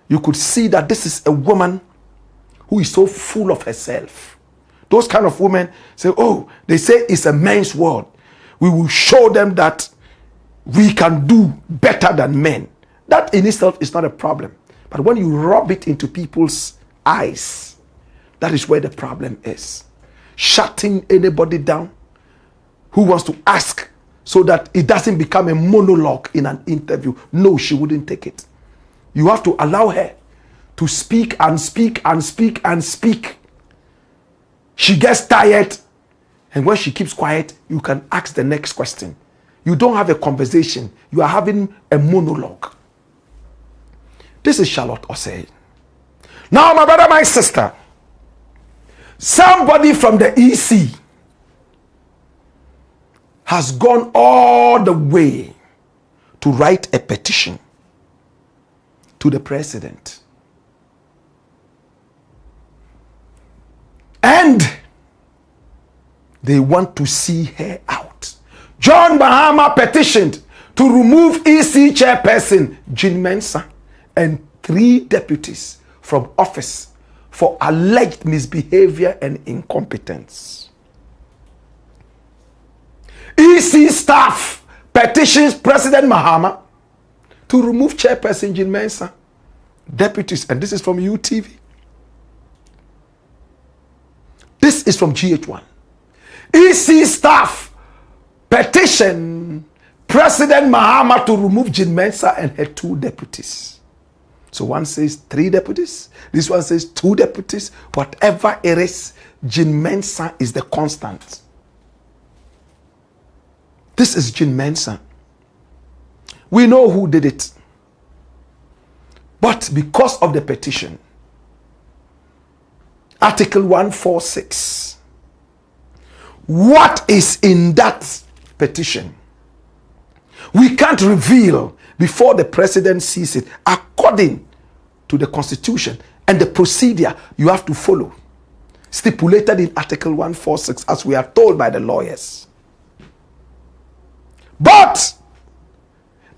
you could see that this is a woman who is so full of herself. Those kind of women say, oh, they say it's a men's world. We will show them that we can do better than men. That in itself is not a problem. But when you rub it into people's eyes, that is where the problem is. Shutting anybody down who wants to ask so that it doesn't become a monologue in an interview. No, she wouldn't take it. You have to allow her to speak and speak and speak and speak. She gets tired. And when she keeps quiet, you can ask the next question. You don't have a conversation. You are having a monologue. This is Charlotte Osei. Now, my brother, my sister, somebody from the EC has gone all the way to write a petition to the president. And they want to see her out. John Mahama petitioned to remove EC chairperson Jean Mensah and 3 deputies from office for alleged misbehavior and incompetence. EC staff petitions President Mahama to remove chairperson Jean Mensah, deputies, and this is from UTV. This is from GH1. EC staff petition President Mahama to remove Jean Mensah and her 2 deputies. So one says 3 deputies, this one says 2 deputies. Whatever it is, Jean Mensah is the constant. This is Jean Mensah. We know who did it. But because of the petition, Article 146, what is in that petition? We can't reveal before the president sees it, according to the Constitution and the procedure you have to follow, stipulated in Article 146, as we are told by the lawyers. But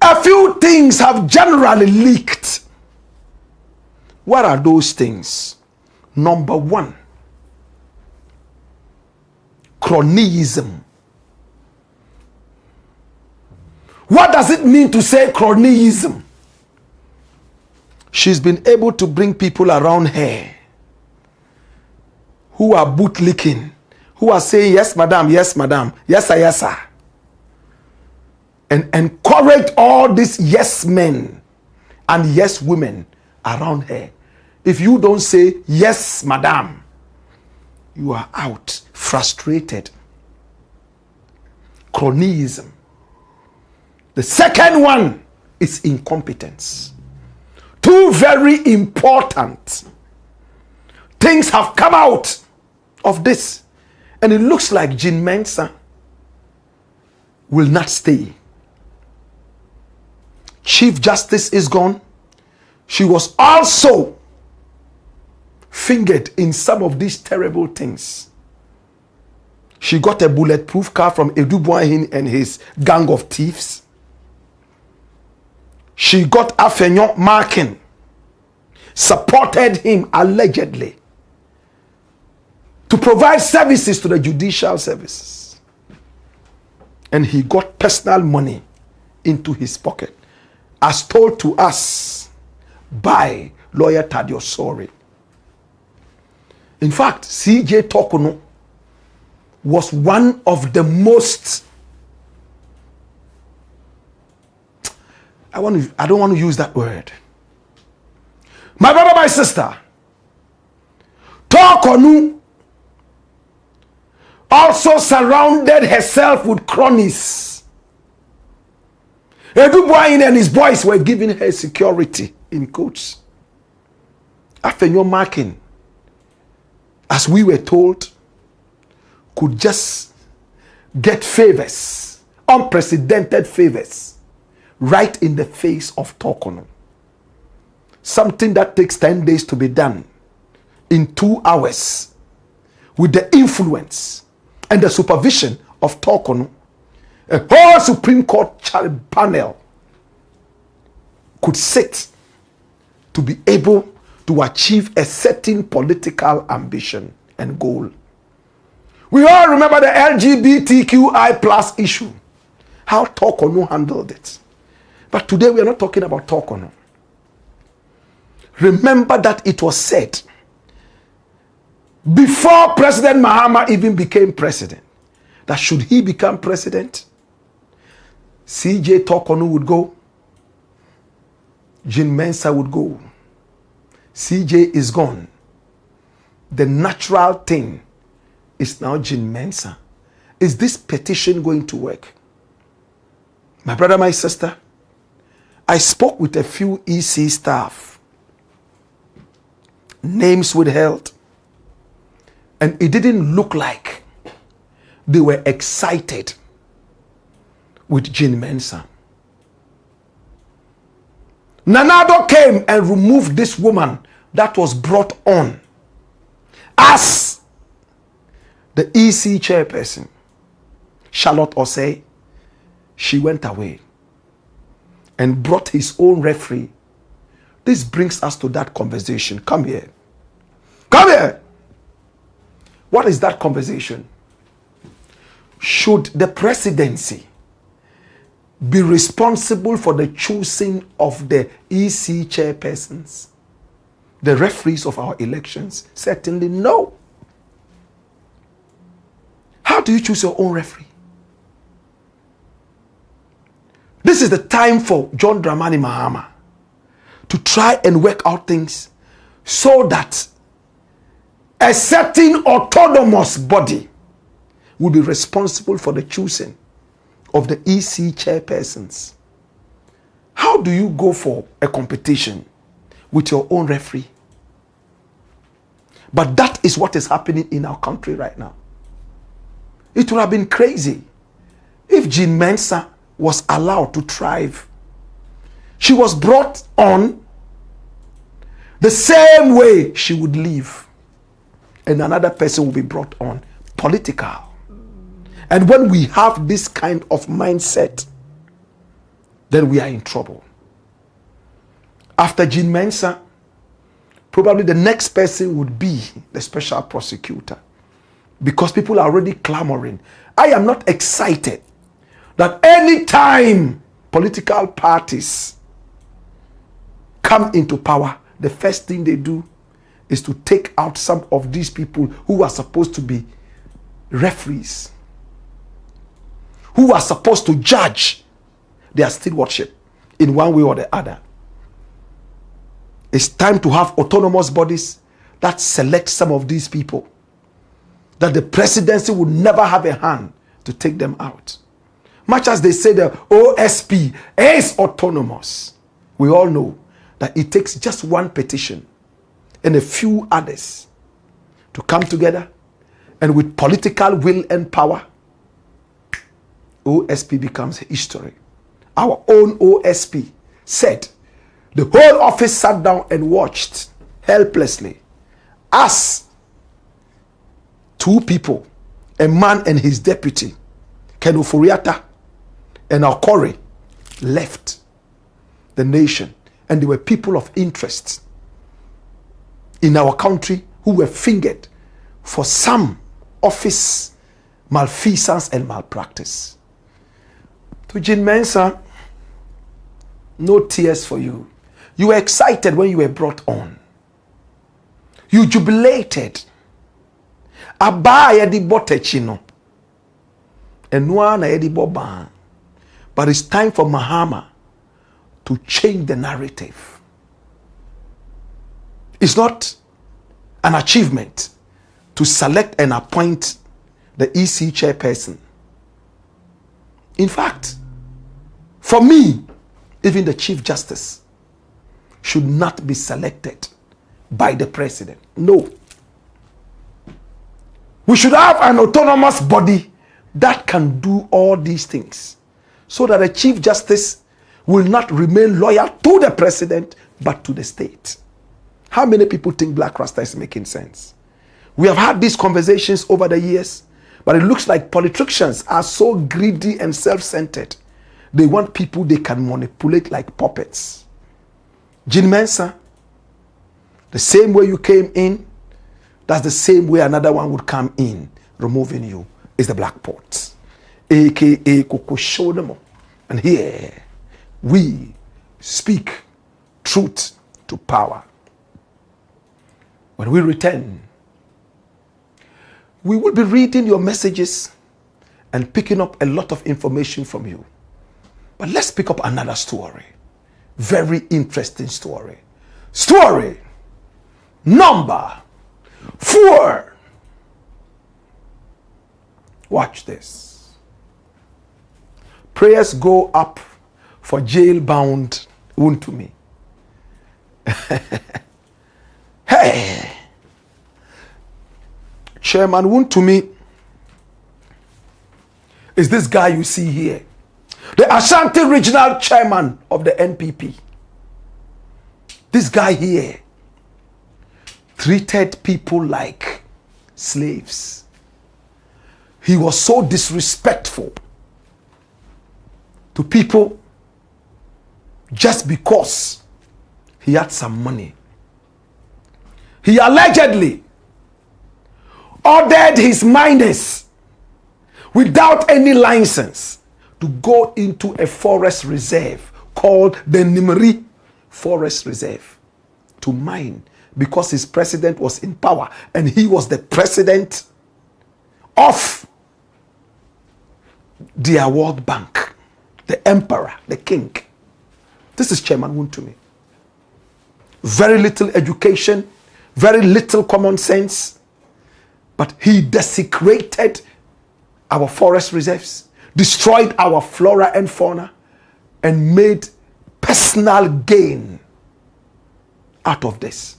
a few things have generally leaked. What are those things? Number 1, cronyism. What does it mean to say cronyism? She's been able to bring people around her who are bootlicking, who are saying, yes, madam, yes, madam, yes, sir, yes, sir. And encourage all these yes men and yes women around her. If you don't say, yes, madam, you are out, frustrated. Cronyism. The second one is incompetence. 2 very important things have come out of this. And it looks like Jean Mensah will not stay. Chief Justice is gone. She was also fingered in some of these terrible things. She got a bulletproof car from Eduboahin and his gang of thieves. She got Afenyon Markin, supported him allegedly to provide services to the judicial services. And he got personal money into his pocket, as told to us by lawyer Tadio Sori. In fact, CJ Tokono was one of the most, I don't want to use that word. My brother, my sister, Tokono also surrounded herself with cronies. Eduboahin and his boys were giving her security in courts. Afenyo Markin, as we were told, could just get favors, unprecedented favors, right in the face of Tokono. Something that takes 10 days to be done in 2 hours, with the influence and the supervision of Tokono. A whole Supreme Court panel could sit to be able to achieve a certain political ambition and goal. We all remember the LGBTQI plus issue, how Tokono handled it. But today we are not talking about Tokono. Remember that it was said before President Mahama even became president, that should he become president, CJ Tokono would go, Jean Mensah would go. CJ is gone. The natural thing is now Jean Mensah. Is this petition going to work? My brother, my sister, I spoke with a few EC staff, names withheld, and it didn't look like they were excited with Jean Mensah. Nanado came and removed this woman that was brought on as the EC chairperson. Charlotte Osei, she went away and brought his own referee. This brings us to that conversation. Come here. Come here. What is that conversation? Should the presidency be responsible for the choosing of the EC chairpersons, the referees of our elections? Certainly no. How do you choose your own referee? This is the time for John Dramani Mahama to try and work out things so that a certain autonomous body will be responsible for the choosing of the EC chairpersons. How do you go for a competition with your own referee? But that is what is happening in our country right now. It would have been crazy if Jean Mensah was allowed to thrive. She was brought on the same way she would leave, and another person will be brought on, political. And when we have this kind of mindset, then we are in trouble. After Jean Mensah, probably the next person would be the special prosecutor, because people are already clamoring. I am not excited that any time political parties come into power, the first thing they do is to take out some of these people who are supposed to be referees, who are supposed to judge their stewardship in one way or the other. It's time to have autonomous bodies that select some of these people, that the presidency would never have a hand to take them out. Much as they say the OSP is autonomous, we all know that it takes just one petition and a few others to come together, and with political will and power, OSP becomes history. Our own OSP said the whole office sat down and watched helplessly as two people, a man and his deputy, Ken Oforiatta and Alkore, left the nation. And there were people of interest in our country who were fingered for some office malfeasance and malpractice. To Jean Mensah, no tears for you. You were excited when you were brought on. You jubilated. Abaya di botechino. Enwa na yedi boba. But it's time for Mahama to change the narrative. It's not an achievement to select and appoint the EC chairperson. In fact, for me, even the Chief Justice should not be selected by the president. No. We should have an autonomous body that can do all these things, so that the Chief Justice will not remain loyal to the president, but to the state. How many people think Blakk RASTA is making sense? We have had these conversations over the years, but it looks like politicians are so greedy and self-centered. They want people they can manipulate like puppets. Jean Mensah, the same way you came in, that's the same way another one would come in, removing you, is the Black Pot, aka Koko Shodemo. And here we speak truth to power. When we return, we will be reading your messages and picking up a lot of information from you. But let's pick up another story. Very interesting story. Story number 4. Watch this. Prayers go up for jail-bound WONTUMI. Hey! Chairman WONTUMI is this guy you see here, the Ashanti Regional Chairman of the NPP. This guy here treated people like slaves. He was so disrespectful to people just because he had some money. He allegedly ordered his miners without any license to go into a forest reserve called the Nimri Forest Reserve to mine, because his president was in power and he was the president of their World Bank. the emperor, the king. This is Chairman Wontumi. Very little education, very little common sense, but he desecrated our forest reserves, destroyed our flora and fauna, and made personal gain out of this.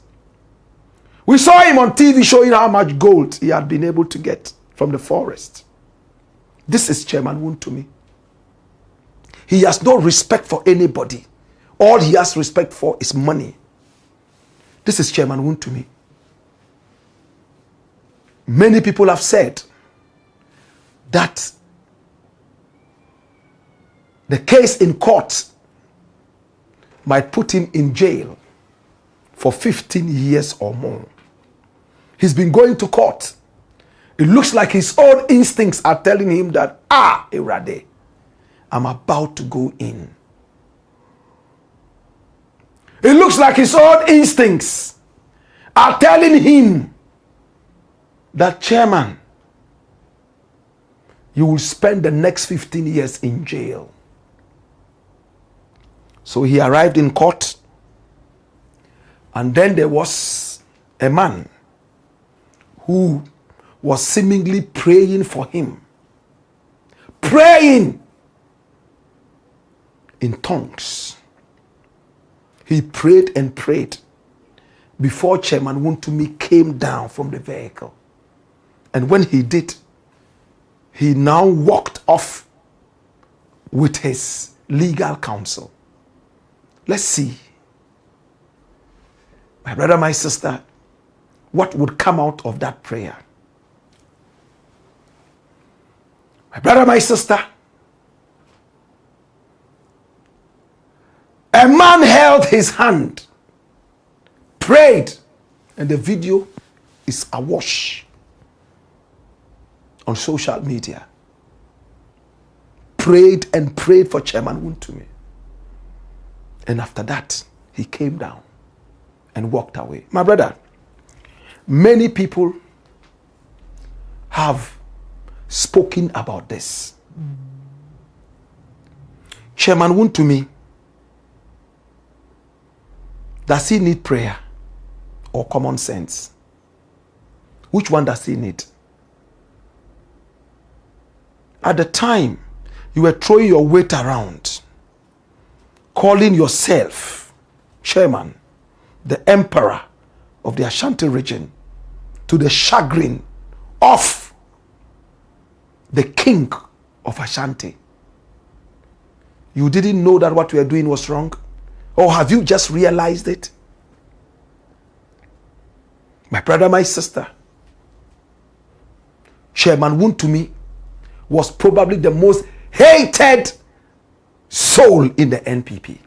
We saw him on TV showing how much gold he had been able to get from the forest. This is Chairman Wontumi. He has no respect for anybody. All he has respect for is money. This is Chairman Wontumi. Many people have said that the case in court might put him in jail for 15 years or more. He's been going to court. It looks like his own instincts are telling him that, Erade, I'm about to go in. It looks like his own instincts are telling him that, Chairman, you will spend the next 15 years in jail. So he arrived in court, and then there was a man who was seemingly praying for him. Praying in tongues. He prayed and prayed before Chairman Wontumi came down from the vehicle. And when he did, he now walked off with his legal counsel. Let's see, my brother, my sister, what would come out of that prayer. My brother, my sister, a man held his hand, prayed, and the video is awash on social media. Prayed and prayed for Chairman Wontumi. And after that, he came down and walked away. My brother, many people have spoken about this. Chairman Wontumi, does he need prayer or common sense? Which one does he need? At the time, you were throwing your weight around, calling yourself chairman, the emperor of the Ashanti region, to the chagrin of the king of Ashanti. You didn't know that what you were doing was wrong? Or have you just realized it? My brother, my sister, Chairman Wontumi was probably the most hated soul in the NPP.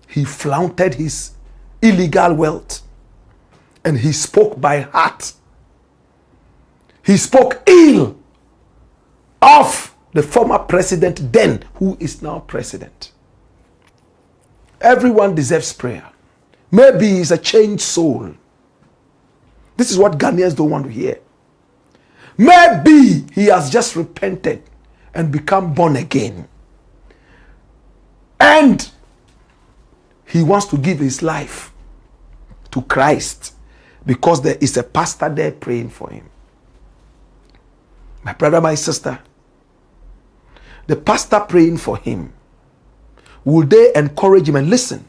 He flaunted his illegal wealth and he spoke by heart. He spoke ill of the former president then, who is now president. Everyone deserves prayer. Maybe he's a changed soul. This is what Ghanaians don't want to hear. Maybe he has just repented and become born again. And he wants to give his life to Christ because there is a pastor there praying for him. My brother, my sister, the pastor praying for him, will they encourage him? And listen,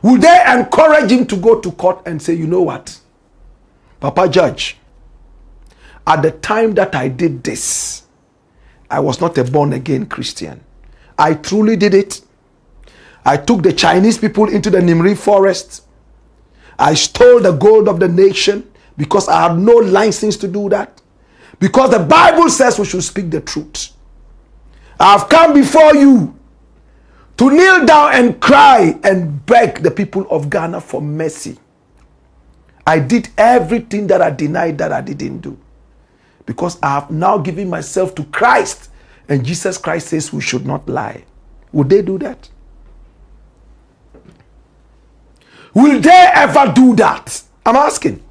will they encourage him to go to court and say, you know what, Papa Judge, at the time that I did this, I was not a born-again Christian. I truly did it. I took the Chinese people into the Nimri forest. I stole the gold of the nation because I had no license to do that. Because the Bible says we should speak the truth. I have come before you to kneel down and cry and beg the people of Ghana for mercy. I did everything that I denied that I didn't do. Because I have now given myself to Christ. And Jesus Christ says we should not lie. Would they do that? Will they ever do that? I'm asking.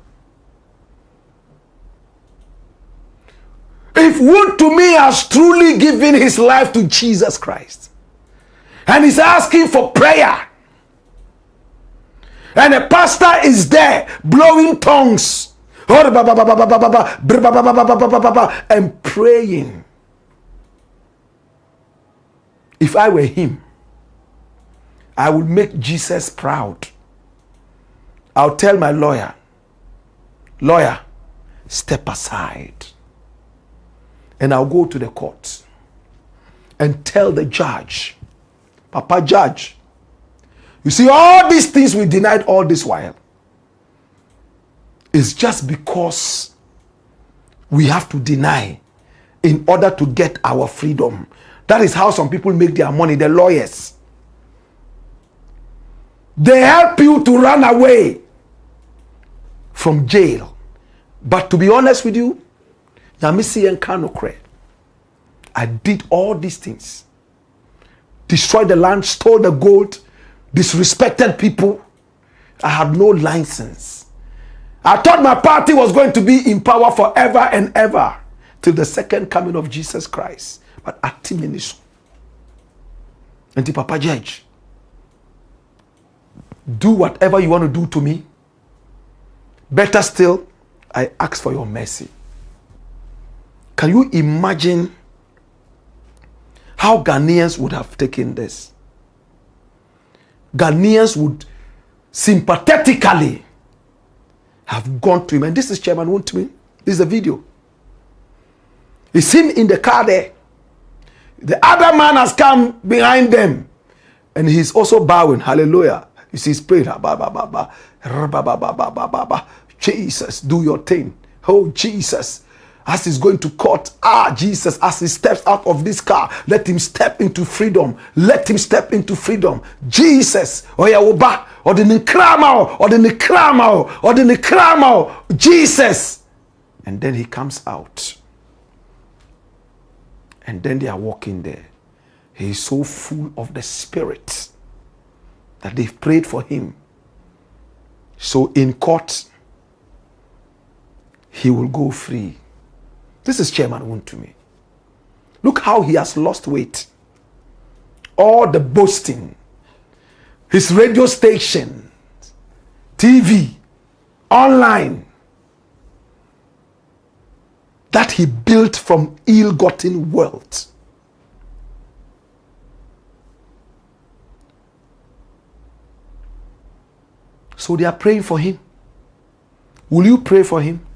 If Wontumi has truly given his life to Jesus Christ and is asking for prayer, and a pastor is there blowing tongues and praying, if I were him, I would make Jesus proud. I'll tell my lawyer, step aside. And I'll go to the court and tell the judge, Papa Judge, you see all these things we denied all this while. It's just because we have to deny in order to get our freedom. That is how some people make their money, the lawyers. They help you to run away from jail. But to be honest with you, I did all these things. Destroyed the land, stole the gold, disrespected people. I had no license. I thought my party was going to be in power forever and ever till the second coming of Jesus Christ. But at Timinisu. And the Papa Judge, do whatever you want to do to me. Better still, I ask for your mercy. Can you imagine how Ghanaians would have taken this? Ghanaians would sympathetically have gone to him. And this is Chairman Wontumi. This is a video. It's him in the car there. The other man has come behind them. And he's also bowing. Hallelujah. You see, he's praying. Jesus, do your thing. Oh, Jesus. As he's going to court, Jesus, as he steps out of this car, let him step into freedom. Let him step into freedom. Jesus, Jesus. And then he comes out. And then they are walking there. He is so full of the Spirit that they've prayed for him. So in court, he will go free. This is Chairman Wontumi. Look how he has lost weight. All the boasting, his radio station, TV, online, that he built from ill-gotten wealth. So they are praying for him. Will you pray for him?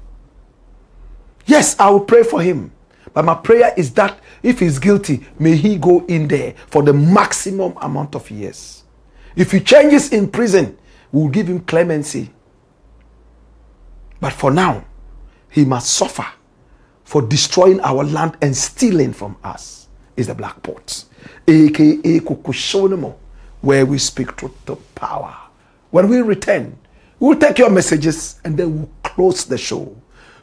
Yes, I will pray for him. But my prayer is that if he's guilty, may he go in there for the maximum amount of years. If he changes in prison, we'll give him clemency. But for now, he must suffer for destroying our land and stealing from us. Is the Black Pot, aka Kukushonemo, where we speak truth to power. When we return, we'll take your messages and then we'll close the show.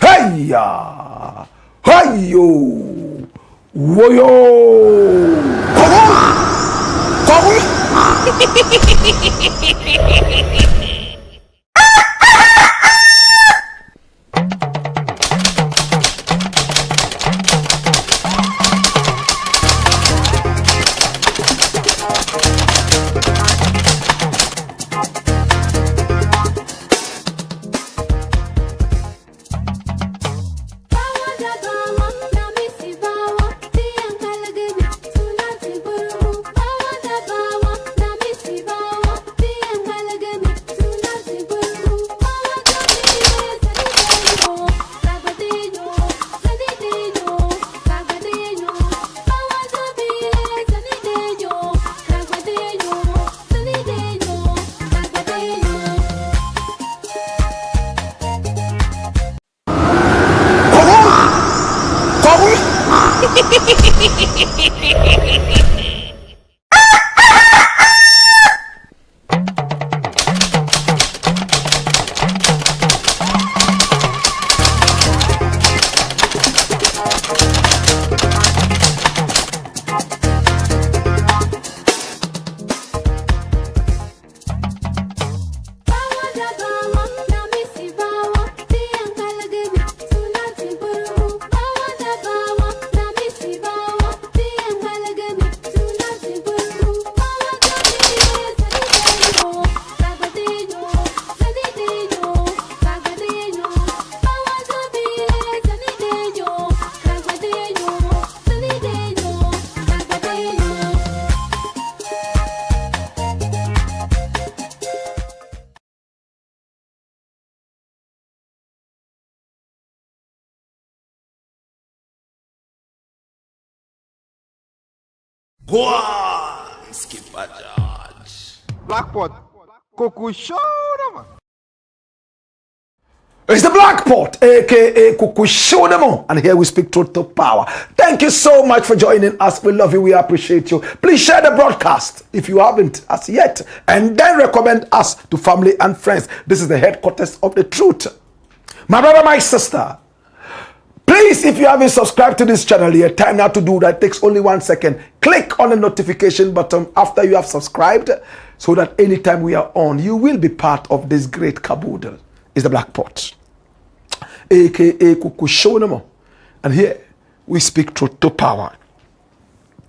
Hey ya! Hey yo! Woyo! Go on, Skipper George. Blackpot. Kuku show them. It's the Blackpot, aka Kuku Shodemo, and here we speak truth to power. Thank you so much for joining us. We love you, we appreciate you. Please share the broadcast if you haven't as yet, and then recommend us to family and friends. This is the headquarters of the truth. My brother, my sister, please, if you haven't subscribed to this channel yet, time now to do that. It takes only 1 second. Click on the notification button after you have subscribed, so that anytime we are on, you will be part of this great caboodle. It's the Blackpot, aka Kuku Shonemo, and here we speak truth to power.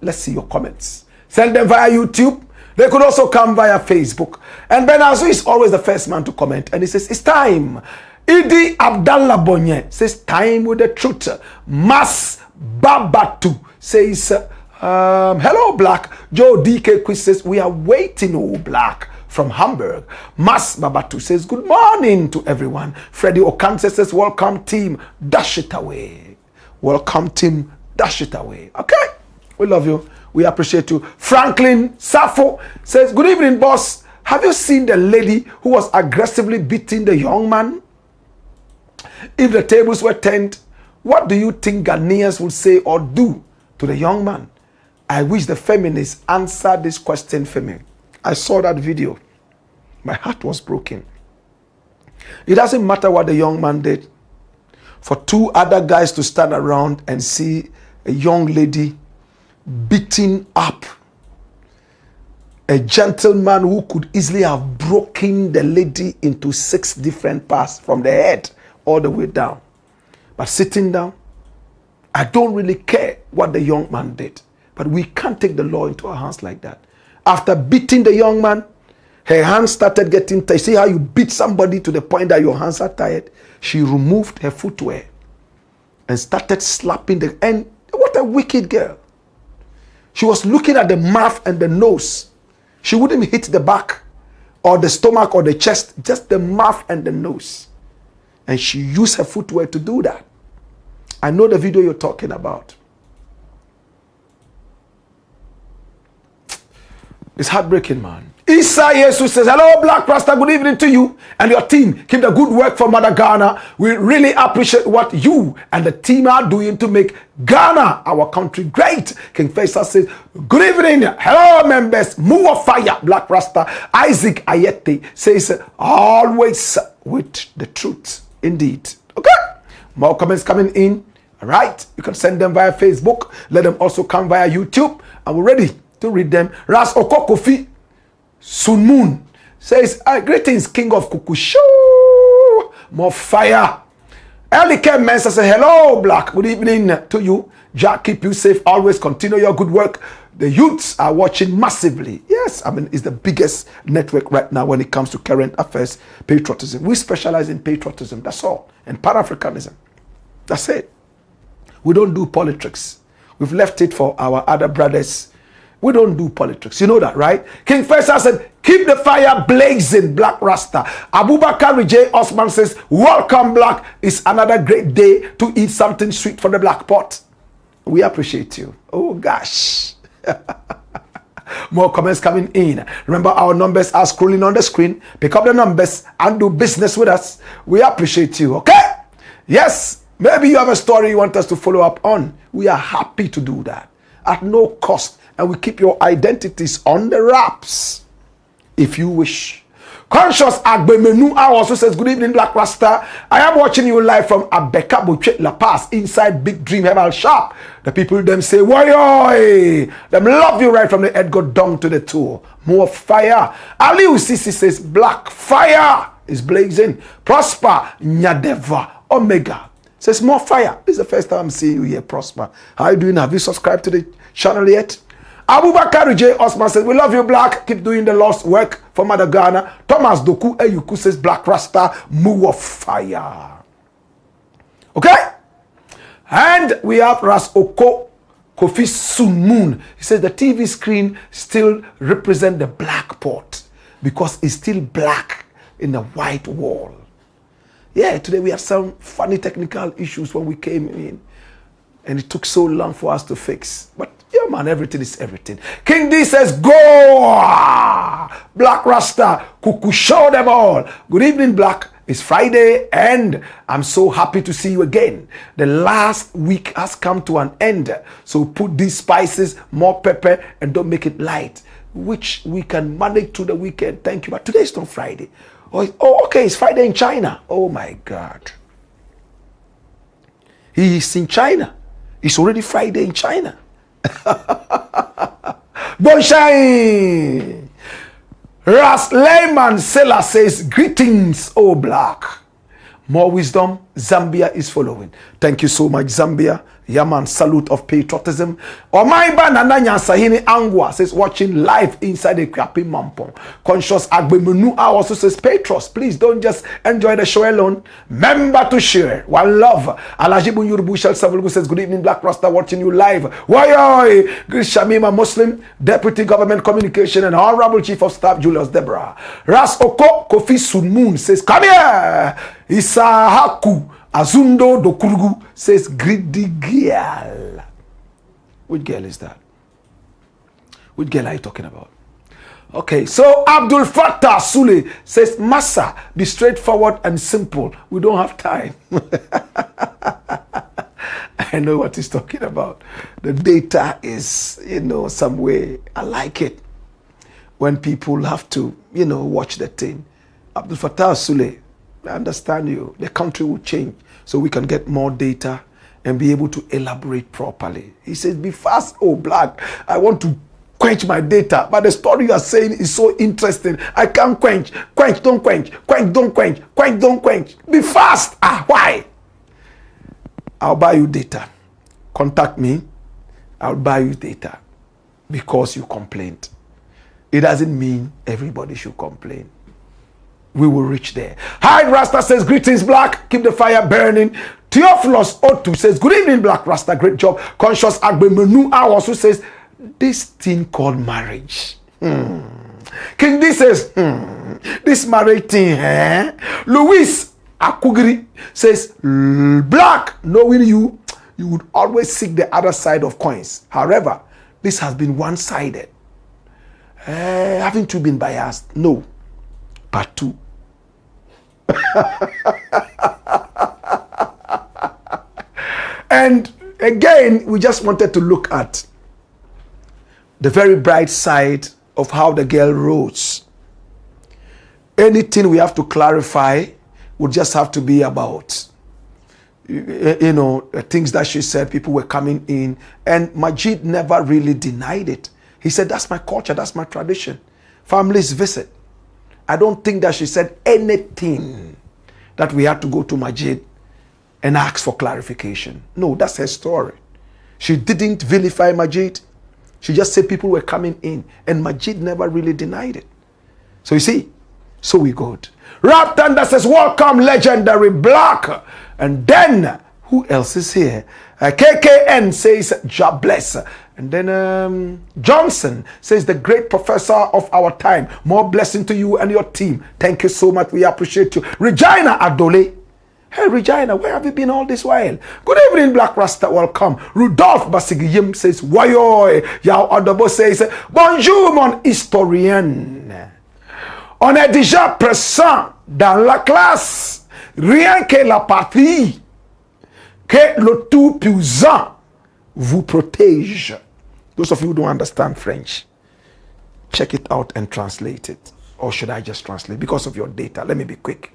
Let's see your comments. Send them via YouTube. They could also come via Facebook. And Ben Azu is always the first man to comment, and he says it's time. Idi Abdallah Bonye says time with the truth. Mas Babatu says hello Blakk. Joe DK Quiz says we are waiting, oh Blakk, from Hamburg. Mas Babatu says good morning to everyone. Freddie Okanse says welcome team, dash it away. Welcome team, dash it away. Okay, we love you, we appreciate you. Franklin Safo says good evening boss. Have you seen the lady who was aggressively beating the young man? If the tables were turned, what do you think Ghanaians would say or do to the young man? I wish the feminists answered this question for me. I saw that video. My heart was broken. It doesn't matter what the young man did. For two other guys to stand around and see a young lady beating up a gentleman who could easily have broken the lady into 6 different parts from the head all the way down. But sitting down, I don't really care what the young man did. But we can't take the law into our hands like that. After beating the young man, her hands started getting tired. See how you beat somebody to the point that your hands are tired? She removed her footwear and started slapping the... And what a wicked girl. She was looking at the mouth and the nose. She wouldn't hit the back or the stomach or the chest, just the mouth and the nose. And she used her footwear to do that. I know the video you're talking about. It's heartbreaking, man. Isa Jesus says, hello, Black Rasta. Good evening to you and your team. Keep the good work for Mother Ghana. We really appreciate what you and the team are doing to make Ghana, our country, great. King Faisal says, good evening. Hello, members. Move of fire, Black Rasta. Isaac Ayete says, always with the truth. Indeed. Okay. More comments coming in. All right. You can send them via Facebook. Let them also come via YouTube. And we're ready to read them. Ras Okokofi Sunmoon says, greetings, King of Kukusho. More fire. Elike Mensa says, hello, Blakk. Good evening to you. Jack, keep you safe. Always continue your good work. The youths are watching massively. Yes, I mean, it's the biggest network right now when it comes to current affairs, patriotism. We specialize in patriotism, that's all. And Pan-Africanism. That's it. We don't do politics. We've left it for our other brothers. We don't do politics. You know that, right? King Faisal said, keep the fire blazing, Black Rasta. Abubakar J. Osman says, welcome, Blakk. It's another great day to eat something sweet for the Blackpot. We appreciate you. Oh, gosh. More comments coming in. Remember, our numbers are scrolling on the screen. Pick up the numbers and do business with us. We appreciate you, okay? Yes, maybe you have a story you want us to follow up on. We are happy to do that at no cost. And we keep your identities on the wraps, if you wish. Conscious Agbemenu also says, good evening, Black Rasta. I am watching you live from Abeka Boche La Paz, inside Big Dream Herbal Shop. The people them say, woy, them love you right from the Edgar Dong to the tour. More fire. Aliu Sisi says, Black fire is blazing. Prosper Nyadeva Omega says, more fire. This is the first time I'm seeing you here, Prosper. How are you doing? Have you subscribed to the channel yet? Abubakar J. Osman says, we love you, Blakk. Keep doing the lost work for Mother Ghana. Thomas Doku Eyuku says, Black Rasta, move of fire. Okay? And we have Ras Oko Kofi Sunmoon. He says, the TV screen still represents the Blackpot because it's still black in the white wall. Yeah, today we had some funny technical issues when we came in. And it took so long for us to fix. But yeah, man, everything is everything. King D says, go! Blakk Rasta, Kuku, show them all. Good evening, Blakk. It's Friday, and I'm so happy to see you again. The last week has come to an end. So put these spices, more pepper, and don't make it light, which we can manage to the weekend. Thank you. But today is not Friday. Oh, okay, it's Friday in China. Oh, my God. He is in China. It's already Friday in China. Bonshine! Ras Layman Sela says, greetings, oh Blakk. More wisdom, Zambia is following. Thank you so much, Zambia. Yaman, salute of patriotism. Omaiba Nananya Sahini Angwa says, watching live inside the Kwapi Mampong. Conscious Agbemunu also says, Petros, please don't just enjoy the show alone. Remember to share. One love. Alajibu Yurubu Shel Savulgu says, good evening, Blakk Rasta, watching you live. Why, Shamima Muslim, Deputy Government Communication and Honorable Chief of Staff Julius Deborah. Ras Oko Kofi Sunmoon says, come here. Isahaku Azundo Dokurugu says, greedy girl. Which girl is that? Which girl are you talking about? Okay, so Abdul Fattah Sule says, Massa, be straightforward and simple. We don't have time. I know what he's talking about. The data is, some way. I like it when people have to, watch the thing. Abdul Fattah Sule, I understand you. The country will change so we can get more data and be able to elaborate properly. He says, be fast, oh Blakk. I want to quench my data, but the story you are saying is so interesting. I can't quench. Quench, don't quench. Quench, don't quench. Quench, don't quench. Be fast. Why? I'll buy you data. Contact me. I'll buy you data because you complained. It doesn't mean everybody should complain. We will reach there. Hi, Rasta says, greetings, Blakk. Keep the fire burning. Theophilus Otu says, good evening, Blakk Rasta. Great job. Conscious Agbemenu also says, this thing called marriage. King D says, this marriage thing, Luis Akugiri says, Blakk, knowing you would always seek the other side of coins. However, this has been one-sided. Haven't you been biased? No. Part 2. And again, we just wanted to look at the very bright side of how the girl rose. Anything we have to clarify would just have to be about, things that she said, people were coming in. And Majid never really denied it. He said, that's my culture, that's my tradition. Families visit. I don't think that she said anything that we had to go to Majid and ask for clarification. No, that's her story. She didn't vilify Majid. She just said people were coming in, and Majid never really denied it. So you see, so we good. Rap Thunder says, welcome, legendary Blakk. And then, who else is here? KKN says, job bless. And then Johnson says, the great professor of our time. More blessing to you and your team. Thank you so much. We appreciate you. Regina Adole. Hey, Regina, where have you been all this while? Good evening, Blakk Rasta. Welcome. Rudolph Basigiyim says, Wayoy. Yao Adobo says, bonjour, mon historien. On est déjà présent dans la classe. Rien que la patrie. Que le Tout-Puissant vous protège. Those of you who don't understand French, check it out and translate it. Or should I just translate? Because of your data. Let me be quick.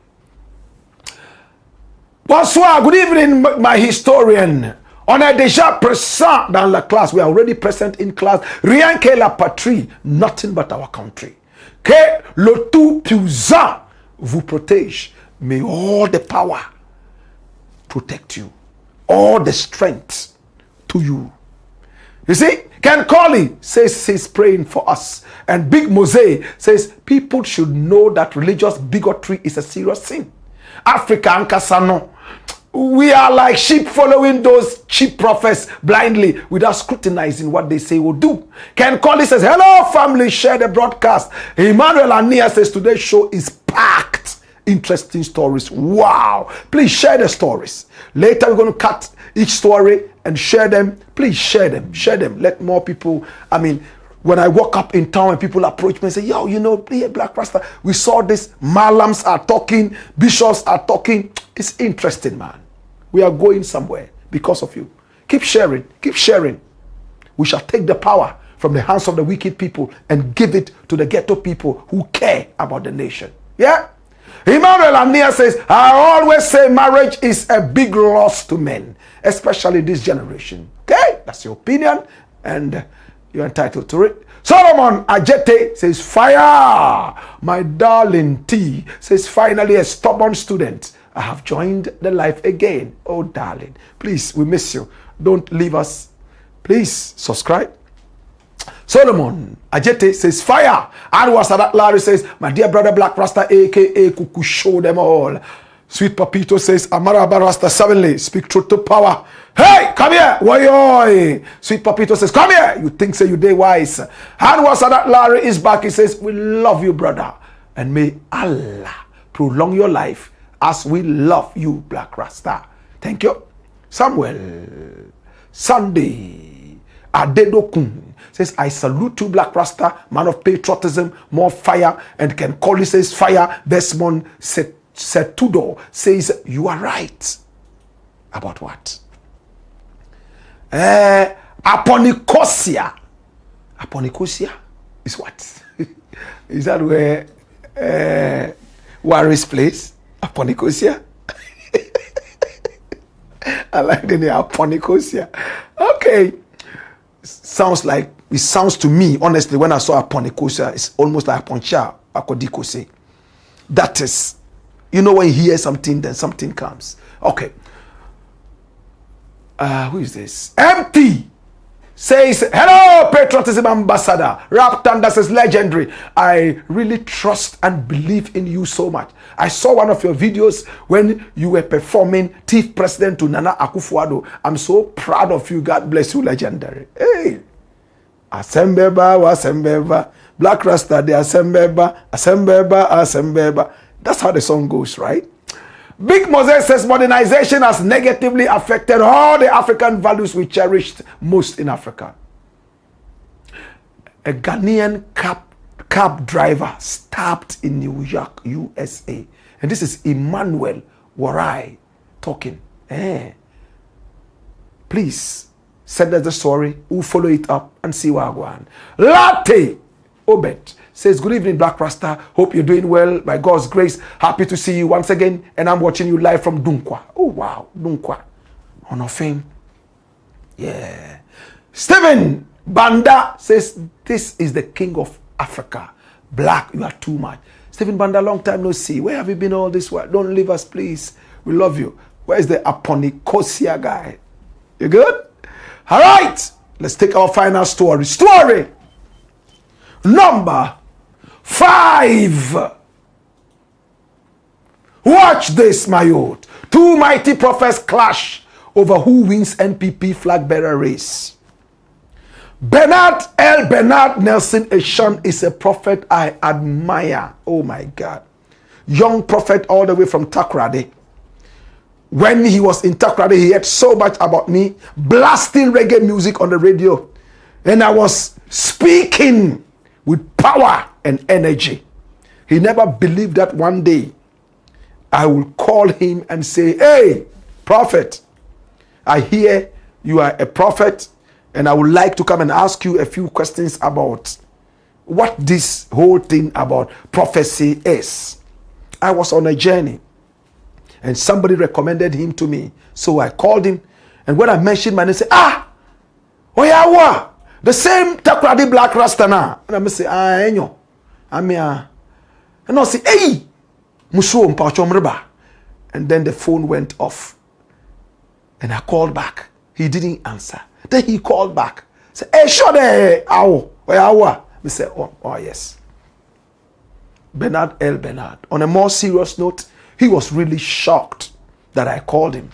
Bonsoir, good evening, my historian. On est déjà présent dans la classe. We are already present in class. Rien que la patrie, nothing but our country. Que le Tout-Puissant vous protège. May all the power protect you. All the strength to you. You see, Ken Colley says he's praying for us. And Big Mose says people should know that religious bigotry is a serious sin. Africa and Kasano, we are like sheep following those cheap prophets blindly without scrutinizing what they say will do. Ken Colley says, hello family, share the broadcast. Emmanuel Ania says today's show is packed. interesting stories. Wow. Please share the stories. Later we're going to cut each story and share them. Please share them. Share them. Let more people, I mean, when I walk up in town and people approach me and say, yo, you know, here, Blakk Rasta, we saw this. Malams are talking. Bishops are talking. It's interesting, man. We are going somewhere because of you. Keep sharing. Keep sharing. We shall take the power from the hands of the wicked people and give it to the ghetto people who care about the nation. Yeah? Emmanuel Ania says, I always say marriage is a big loss to men, especially this generation. Okay? That's your opinion, and you're entitled to it. Solomon Ajete says, fire! My darling T says, finally a stubborn student. I have joined the life again. Oh, darling. Please, we miss you. Don't leave us. Please, subscribe. Solomon Ajete says, fire! And Sadat Larry says, my dear brother Blakk Rasta, a.k.a. Kuku, show them all. Sweet Papito says, Amaraba Rasta, suddenly speak truth to power. Hey, come here. Woyoy. Sweet Papito says, come here. You think say you day wise. And Sadat Larry is back. He says, we love you, brother. And may Allah prolong your life as we love you, Blakk Rasta. Thank you. Samuel Sunday Adedokun says, I salute you, Blakk Rasta, man of patriotism, more fire, and Ken Colley says, fire. Desmond Setudo says, you are right. About what? Aponicosia. Aponicosia is what? Is that where Warris place? Aponicosia? I like the name Aponicosia. Okay. It sounds to me, honestly, when I saw Aponicosia, it's almost like Aponcha Akodikose. That is, you know, when you hear something, then something comes. Okay. Who is this? Empty says, hello, patriotism ambassador. Rap Thunder says, legendary. I really trust and believe in you so much. I saw one of your videos when you were performing Chief President to Nana Akufo-Addo. I'm so proud of you. God bless you, legendary. Hey, Asembeba, Wasembeba, Blakk Rasta, the Asembeba, Asembeba, Asembeba. That's how the song goes, right? Big Moses says modernization has negatively affected all the African values we cherished most in Africa. A Ghanaian cab driver stabbed in New York, USA. And this is Emmanuel Warai talking. Please send us the story. We'll follow it up and see what I want. Latte Obed says, good evening, Blakk Rasta. Hope you're doing well. By God's grace, happy to see you once again. And I'm watching you live from Dunkwa. Oh, wow. Dunkwa. Honor of Fame. Yeah. Stephen Banda says, this is the king of Africa. Blakk, you are too much. Stephen Banda, long time no see. Where have you been all this while? Don't leave us, please. We love you. Where's the Aponicosia guy? You good? All right. Let's take our final story. Story number 5. Watch this, my youth. 2 mighty prophets clash over who wins NPP flag bearer race. Bernard Nelson Eshon is a prophet I admire. Oh my God. Young prophet all the way from Takoradi. When he was in Takoradi, he heard so much about me, blasting reggae music on the radio. And I was speaking with power and energy. He never believed that one day I will call him and say, hey, prophet, I hear you are a prophet, and I would like to come and ask you a few questions about what this whole thing about prophecy is. I was on a journey, and somebody recommended him to me. So I called him, and when I mentioned my name, he said, Oyawa, the same Takoradi Blakk Rasta na. And I say, enyo. And I say, hey, musuo mpachomreba. And then the phone went off. And I called back. He didn't answer. Then he called back. Say, hey, sure there, Oyawa. I said, oh yes. Bernard. On a more serious note, he was really shocked that I called him.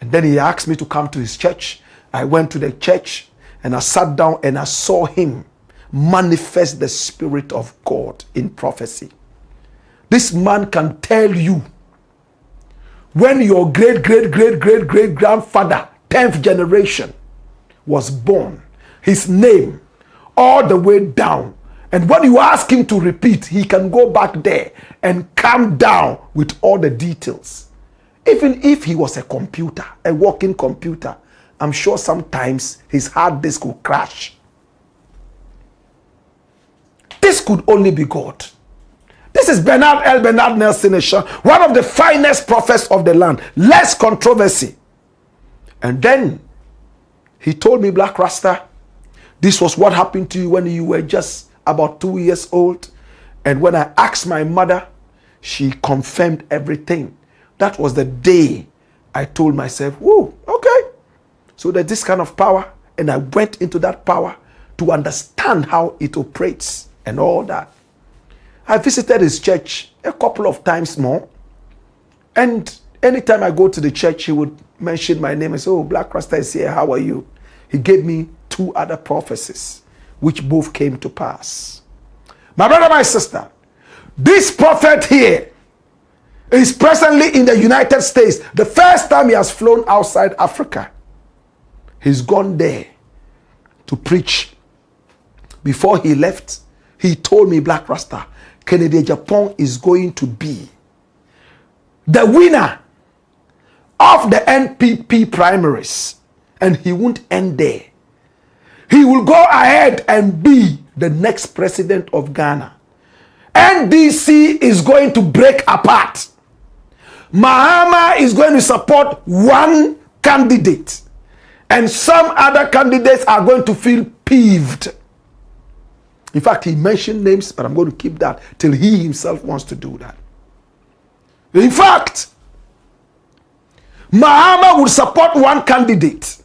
And then he asked me to come to his church. I went to the church and I sat down and I saw him manifest the Spirit of God in prophecy. This man can tell you when your great grandfather, 10th generation, was born, his name, all the way down. And when you ask him to repeat, he can go back there and come down with all the details. Even if he was a computer, a walking computer, I'm sure sometimes his hard disk will crash. This could only be God. This is Bernard Nelson, one of the finest prophets of the land. Less controversy. And then he told me, Blakk Rasta, this was what happened to you when you were just about 2 years old. And when I asked my mother, she confirmed everything. That was the day I told myself, whoa, okay. So there's this kind of power. And I went into that power to understand how it operates and all that. I visited his church a couple of times more. And anytime I go to the church, he would mention my name and say, oh, Blakk Rasta is here, how are you? He gave me 2 other prophecies, which both came to pass. My brother, my sister, this prophet here is presently in the United States. The first time he has flown outside Africa, he's gone there to preach. Before he left, he told me, Blakk Rasta, Kennedy AGYAPONG is going to be the winner of the NPP primaries. And he won't end there. He will go ahead and be the next president of Ghana. NDC is going to break apart. Mahama is going to support one candidate. And some other candidates are going to feel peeved. In fact, he mentioned names, but I'm going to keep that till he himself wants to do that. In fact, Mahama would support one candidate.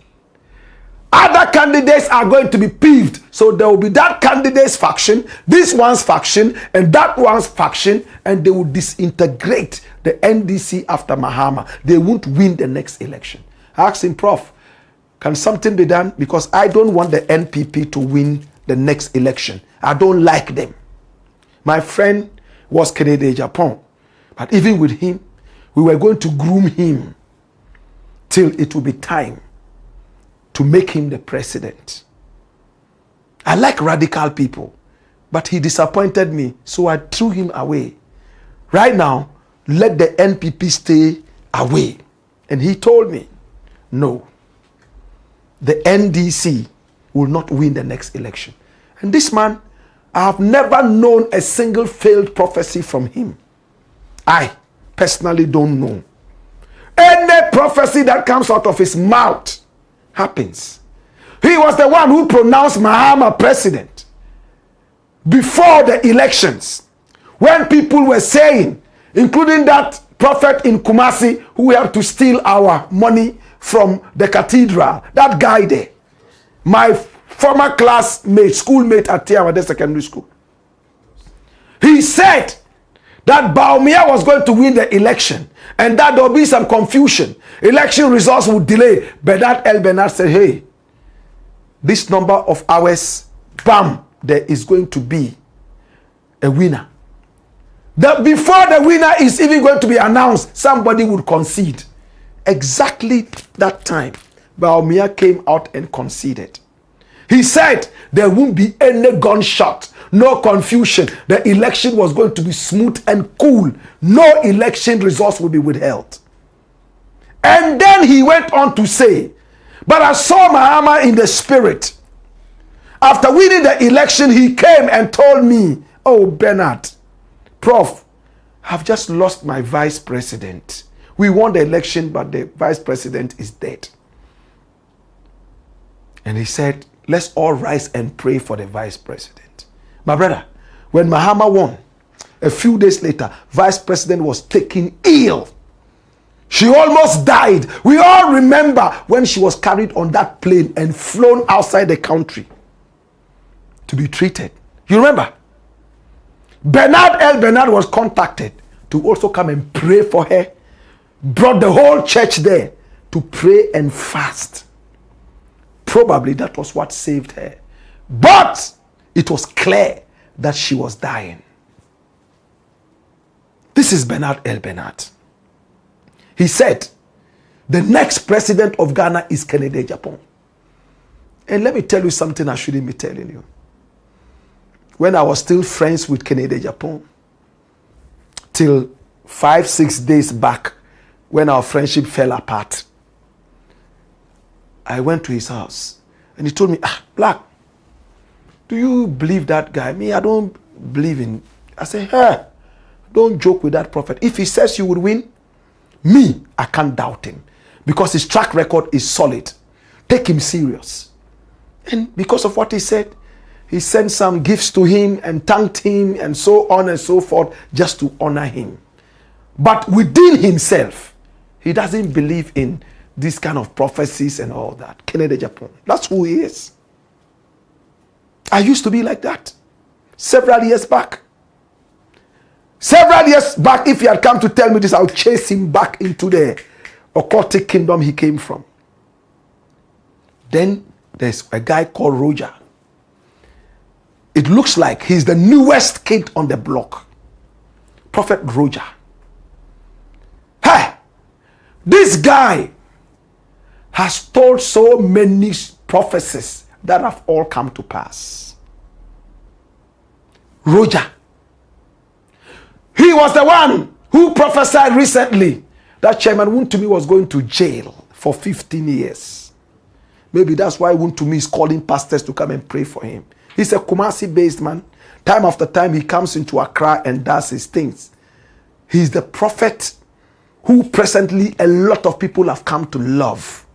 Other candidates are going to be peeved. So there will be that candidate's faction, this one's faction, and that one's faction, and they will disintegrate the NDC after Mahama. They won't win the next election. I asked him, Prof, can something be done? Because I don't want the NPP to win the next election. I don't like them. My friend was Kennedy AGYAPONG. But even with him, we were going to groom him till it will be time to make him the president. I like radical people, but he disappointed me, so I threw him away. Right now, let the NPP stay away. And he told me, no, the NDC will not win the next election. And this man, I have never known a single failed prophecy from him. I personally don't know. Any prophecy that comes out of his mouth happens. He was the one who pronounced Mahama president before the elections, when people were saying, including that prophet in Kumasi who helped to steal our money from the cathedral, that guy there, my former classmate, schoolmate at Tiawade Secondary School. He said that Baumia was going to win the election and that there will be some confusion. Election results would delay. Bernard said, hey, this number of hours, bam, there is going to be a winner. That before the winner is even going to be announced, somebody would concede. Exactly that time, Baumia came out and conceded. He said there won't be any gunshot, no confusion. The election was going to be smooth and cool. No election results will be withheld. And then he went on to say, but I saw Mahama in the spirit. After winning the election, he came and told me, oh, Bernard, Prof, I've just lost my vice president. We won the election, but the vice president is dead. And he said, let's all rise and pray for the vice president. My brother, when Mahama won, a few days later, vice president was taken ill. She almost died. We all remember when she was carried on that plane and flown outside the country to be treated. You remember? Bernard was contacted to also come and pray for her. Brought the whole church there to pray and fast. Probably that was what saved her. But it was clear that she was dying. This is Bernard L. Bernard. He said, the next president of Ghana is Kennedy AGYAPONG. And let me tell you something I shouldn't be telling you. When I was still friends with Kennedy AGYAPONG, till 5-6 days back, when our friendship fell apart, I went to his house and he told me, Blakk, do you believe that guy? Me, I don't believe in. I said, hey, don't joke with that prophet. If he says you will win, me, I can't doubt him because his track record is solid. Take him serious. And because of what he said, he sent some gifts to him and thanked him and so on and so forth just to honor him. But within himself, he doesn't believe in this kind of prophecies and all that. Kennedy AGYAPONG. That's who he is. I used to be like that several years back. Several years back, if he had come to tell me this, I would chase him back into the occultic kingdom he came from. Then there's a guy called Roger. It looks like he's the newest kid on the block. Prophet Roger. Hey, this guy has told so many prophecies that have all come to pass. Roger. He was the one who prophesied recently that Chairman WONTUMI was going to jail for 15 years. Maybe that's why WONTUMI is calling pastors to come and pray for him. He's a Kumasi-based man. Time after time, he comes into Accra and does his things. He's the prophet who presently a lot of people have come to love.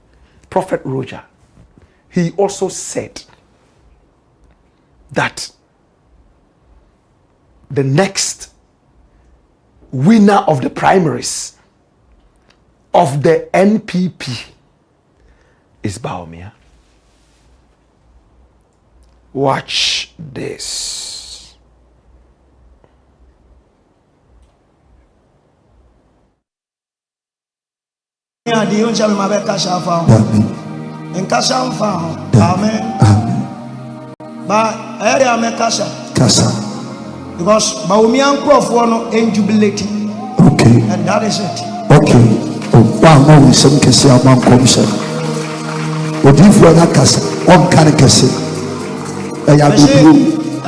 Prophet Roger. He also said that the next winner of the primaries of the NPP is Bawumia. Watch this. Because Bawumia no jubilate. Okay. And that is it. Okay. Wow, no, some can say among commission. What if you're not cassa? One can cassa. I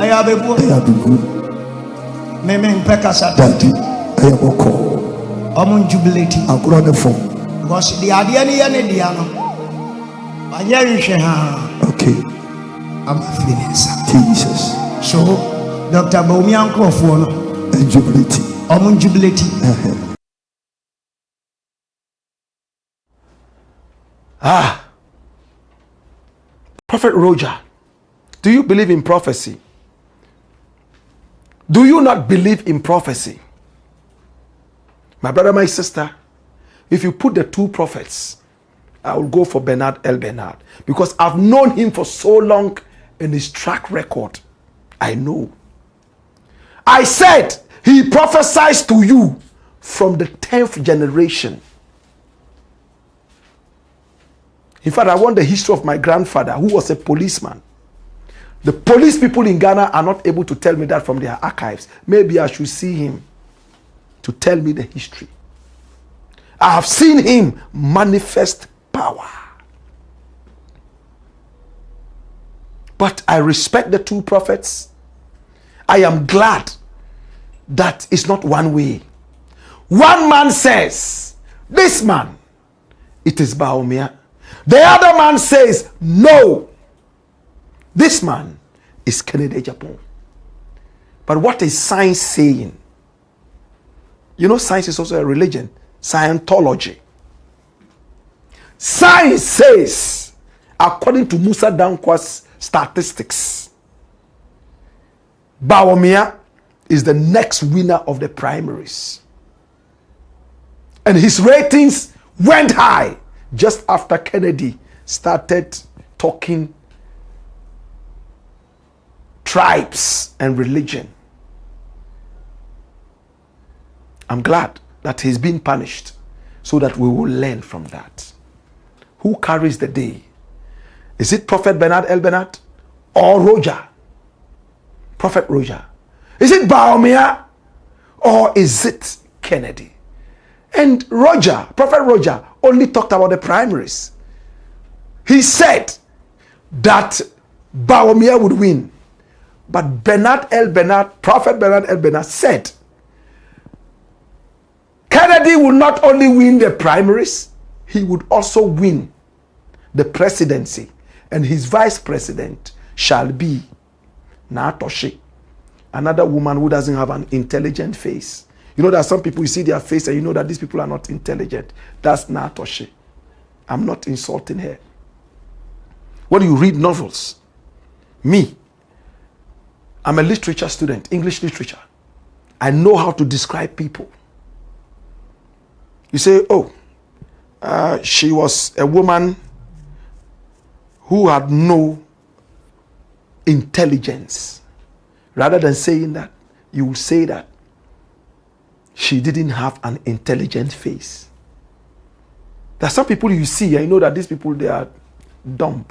have a good. Meme Pekasa. Daddy, I have a call. Among jubilate. I'll go on the phone. Because the idea and Diano. Okay. I'm a Phineas. Jesus. So, Dr. Bawumia and jubilate. Among jubilate. Prophet Roger, do you believe in prophecy? Do you not believe in prophecy? My brother, my sister, if you put the two prophets, I will go for Bernard L. Bernard because I've known him for so long and his track record, I know. I said he prophesies to you from the 10th generation. In fact, I want the history of my grandfather, who was a policeman. The police people in Ghana are not able to tell me that from their archives. Maybe I should see him to tell me the history. I have seen him manifest power. But I respect the two prophets. I am glad that it's not one way. One man says, this man, it is Bawumia. The other man says, no, this man is Kennedy AGYAPONG. But what is science saying? You know, science is also a religion, Scientology. Science says, according to Musa Dankwa's statistics, Bawumia is the next winner of the primaries. And his ratings went high just after Kennedy started talking tribes and religion. I'm glad that he's been punished so that we will learn from that. Who carries the day? Is it Prophet Bernard L. Bernard or Roger? Prophet Roger. Is it Bawumia or is it Kennedy. And Prophet Roger, only talked about the primaries. He said that Bawumia would win. But Prophet Bernard L. Bernard said, Kennedy would not only win the primaries, he would also win the presidency. And his vice president shall be Naatoshi, another woman who doesn't have an intelligent face. You know that some people, you see their face and you know that these people are not intelligent. That's Naatoshi. I'm not insulting her. When you read novels, me, I'm a literature student, English literature. I know how to describe people. You say, oh, she was a woman who had no intelligence. Rather than saying that, you will say that she didn't have an intelligent face. There are some people you see and you know that these people, they are dumb.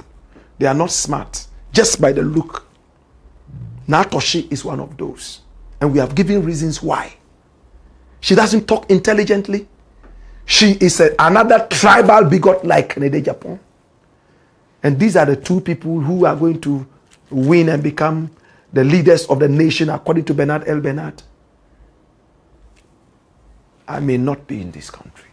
They are not smart, just by the look. Naatoshi is one of those. And we have given reasons why. She doesn't talk intelligently. She is another tribal bigot like Kennedy Japan. And these are the two people who are going to win and become the leaders of the nation according to Bernard L. Bernard. I may not be in this country.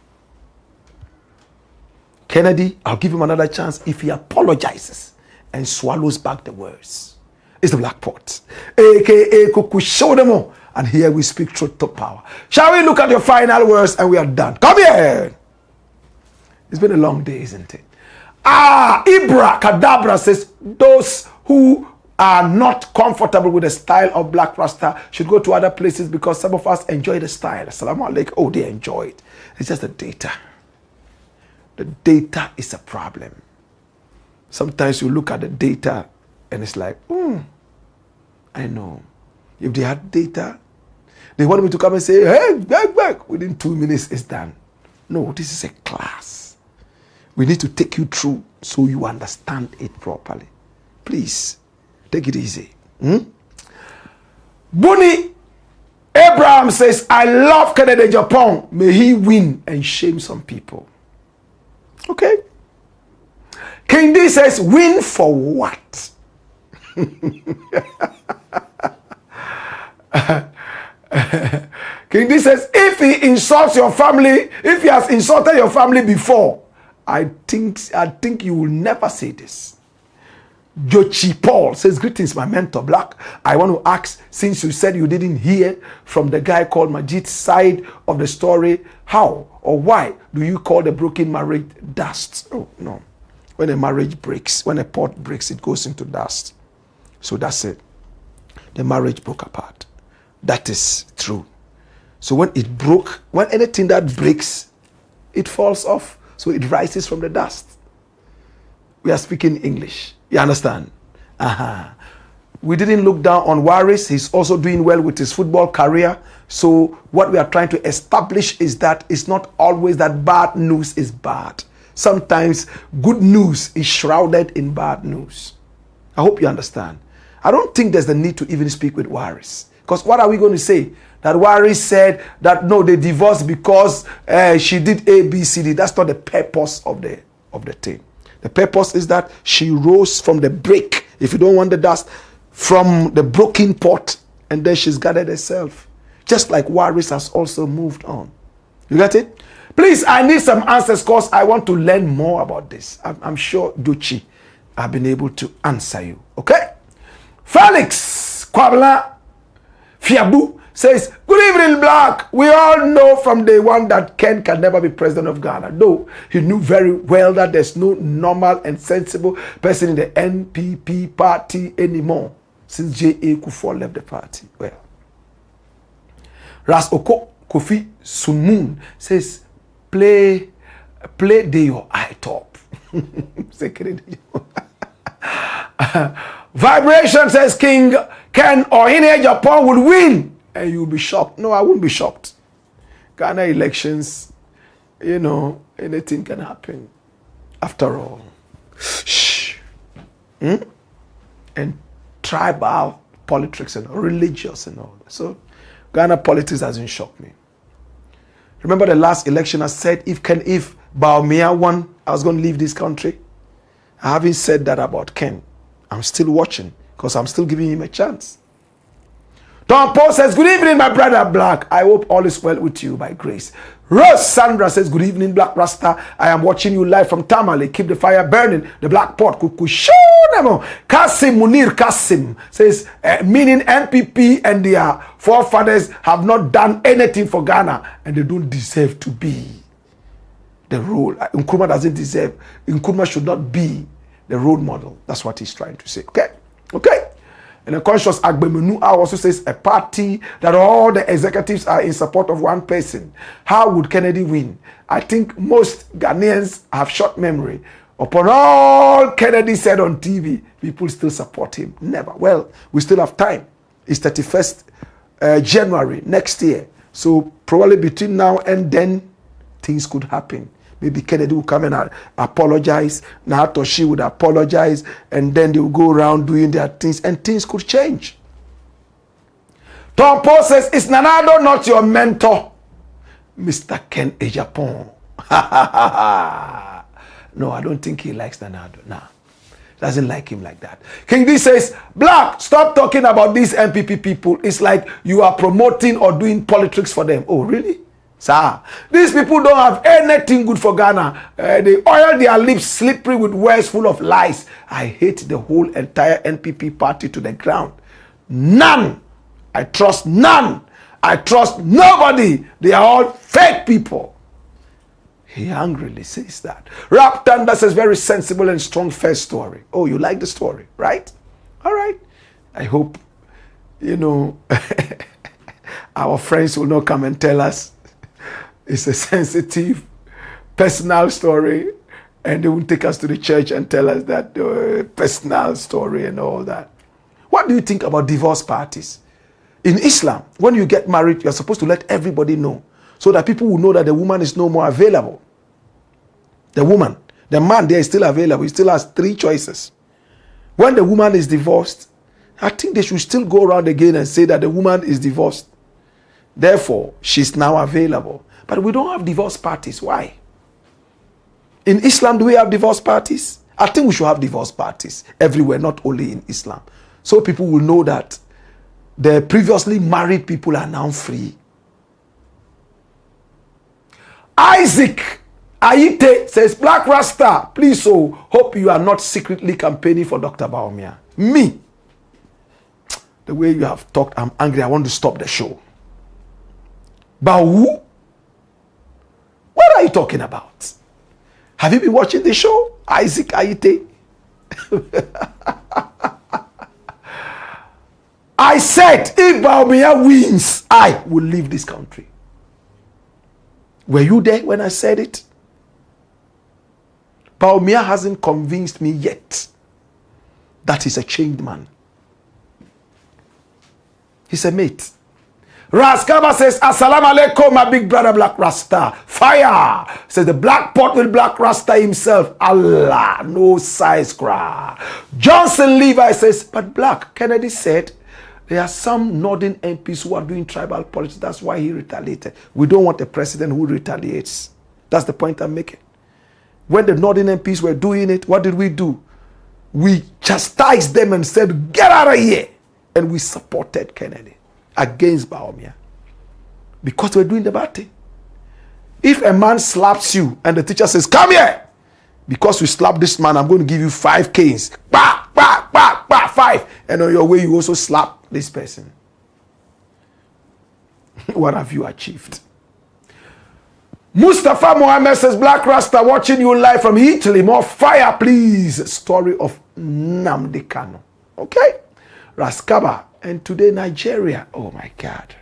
Kennedy, I'll give him another chance if he apologizes and swallows back the words. It's the Black Pot, aka Kukushodemo. And here we speak truth to power. Shall we look at your final words and we are done? Come here. It's been a long day, isn't it? Ibra Kadabra says those who are not comfortable with the style of Black Rasta should go to other places because some of us enjoy the style. Assalamu alaikum. Oh, they enjoy it. It's just the data. The data is a problem. Sometimes you look at the data and it's like, I know. If they had data, they want me to come and say, hey, back. Within 2 minutes, it's done. No, this is a class. We need to take you through so you understand it properly. Please, take it easy. Bunny Abraham says, I love Kennedy Japan. May he win and shame some people. Okay. King D says, win for what? King D says, if he insults your family, if he has insulted your family before, I think you will never say this. Jochi Paul says, greetings, my mentor Blakk. I want to ask, since you said you didn't hear from the guy called Majid's side of the story, how or why do you call the broken marriage dust? Oh, no. When a marriage breaks, when a pot breaks, it goes into dust. So that's it. The marriage broke apart. That is true. So when it broke, when anything that breaks, it falls off. So it rises from the dust. We are speaking English. You understand? We didn't look down on Waris. He's also doing well with his football career. So what we are trying to establish is that it's not always that bad news is bad. Sometimes good news is shrouded in bad news. I hope you understand. I don't think there's the need to even speak with Waris. Because what are we going to say? That Waris said that no, they divorced because she did A, B, C, D. That's not the purpose of the thing. The purpose is that she rose from the break, if you don't want the dust, from the broken pot, and then she's gathered herself. Just like Waris has also moved on. You get it? Please, I need some answers because I want to learn more about this. I'm sure Duchi have been able to answer you. Okay? Felix Kwabla Fiabu says, good evening, Blakk. We all know from day one that Ken can never be president of Ghana. Though he knew very well that there's no normal and sensible person in the NPP party anymore since J.A. Kufuor left the party. Well, Ras Oko Kofi Sunmoon says, play day your eye top. Vibration says King Ken or in Japan will win. And you'll be shocked. No, I won't be shocked. Ghana elections, you know, anything can happen. After all. Shh. And tribal politics and religious and all that. So Ghana politics doesn't shock me. Remember the last election I said if Baumia won, I was going to leave this country. I haven't said that about Ken. I'm still watching because I'm still giving him a chance. Tom Paul says, good evening, my brother Blakk. I hope all is well with you by grace. Rose Sandra says, good evening, Blakk Rasta. I am watching you live from Tamale. Keep the fire burning. The black pot. Kasim Munir Kasim says, meaning NPP and their forefathers have not done anything for Ghana and they don't deserve to be the role. Nkrumah doesn't deserve. Nkrumah should not be the role model. That's what he's trying to say. Okay? Okay? And the conscious Agbemenu also says a party that all the executives are in support of one person. How would Kennedy win? I think most Ghanaians have short memory. Upon all Kennedy said on TV, people still support him. Never. Well, we still have time. It's 31st January next year. So probably between now and then, things could happen. Maybe Kennedy will come and apologize. Nato she would apologize. And then they will go around doing their things. And things could change. Tom Paul says, is Nanado not your mentor? Mr. Ken AGYAPONG. No, I don't think he likes Nanado. Nah. Doesn't like him like that. King D says, Blakk, stop talking about these MPP people. It's like you are promoting or doing politics for them. Oh, really? Sir, these people don't have anything good for Ghana. They oil their lips slippery with words full of lies. I hate the whole entire NPP party to the ground. None. I trust none. I trust nobody. They are all fake people. He angrily says that. Rap Thunder says very sensible and strong first story. Oh, you like the story, right? All right. I hope, our friends will not come and tell us it's a sensitive, personal story, and they won't take us to the church and tell us that personal story and all that. What do you think about divorce parties? In Islam, when you get married, you're supposed to let everybody know so that people will know that the woman is no more available. The woman, the man there is still available. He still has 3 choices. When the woman is divorced, I think they should still go around again and say that the woman is divorced. Therefore, she's now available. But we don't have divorce parties. Why? In Islam, do we have divorce parties? I think we should have divorce parties everywhere, not only in Islam. So people will know that the previously married people are now free. Isaac Aite says, Blakk Rasta, please, hope you are not secretly campaigning for Dr. Baumia. Me. The way you have talked, I'm angry. I want to stop the show. But who? What are you talking about? Have you been watching the show? Isaac Aite? I said, if Baumia wins, I will leave this country. Were you there when I said it? Baumia hasn't convinced me yet that he's a changed man. He's a mate. Raskaba says, Assalamu alaikum, my big brother Blakk Rasta. Fire! Says the black pot with Blakk Rasta himself. Allah, no size cry. Johnson Levi says, but Blakk, Kennedy said, there are some northern MPs who are doing tribal politics. That's why he retaliated. We don't want a president who retaliates. That's the point I'm making. When the northern MPs were doing it, what did we do? We chastised them and said, get out of here. And we supported Kennedy against Baumia because we're doing the bad thing. If a man slaps you and the teacher says, come here, because you slapped this man, I'm going to give you 5 canes. Bah, bah, bah, bah, 5. And on your way, you also slap this person. What have you achieved? Mustafa Mohammed says, Blakk Rasta, watching you live from Italy. More fire, please. Story of Nnamdi Kanu. Okay? Raskaba. And today, Nigeria. Oh, my God.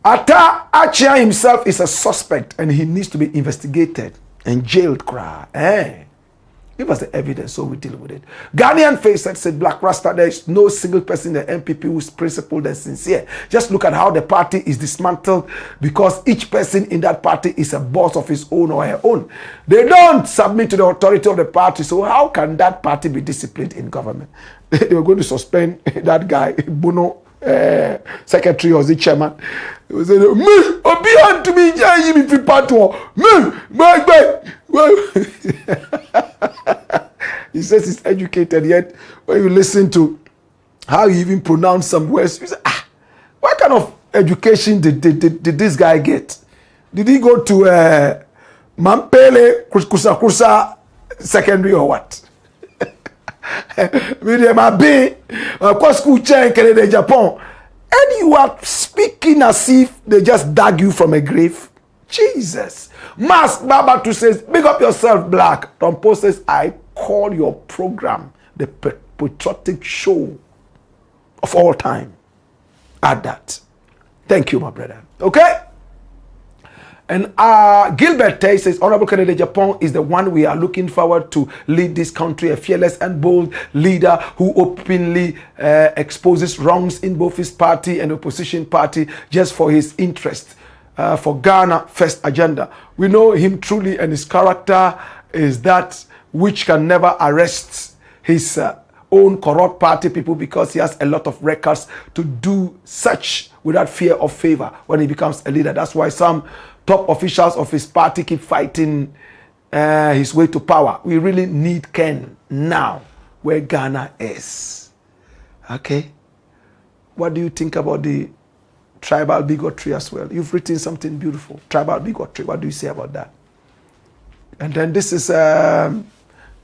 Atta Achia himself is a suspect and he needs to be investigated and jailed. Give us the evidence so we deal with it. Ghanaian Face said, Blakk Rasta, there is no single person in the MPP who is principled and sincere. Just look at how the party is dismantled because each person in that party is a boss of his own or her own. They don't submit to the authority of the party. So how can that party be disciplined in government? They were going to suspend that guy, Bono, secretary or the chairman. He was saying, me, obi wontumi gya me fi pato. Me, he says he's educated, yet when you listen to how he even pronounced some words, you say, what kind of education did this guy get? Did he go to Mampele Kusa secondary or what? School chair in Canada, Japan, and you are speaking as if they just dug you from a grave. Jesus. Mas Babatu says, big up yourself, Blakk. Tompo says, I call your program the patriotic show of all time. Add that. Thank you, my brother. Okay? And Gilbert Tay says, Honorable Canada Japan is the one we are looking forward to lead this country, a fearless and bold leader who openly exposes wrongs in both his party and opposition party just for his interest, for Ghana first agenda. We know him truly, and his character is that which can never arrest his own corrupt party people, because he has a lot of records to do such without fear of favor when he becomes a leader. That's why some top officials of his party keep fighting his way to power. We really need Ken now, where Ghana is. Okay? What do you think about the tribal bigotry as well? You've written something beautiful. Tribal bigotry. What do you say about that? And then this is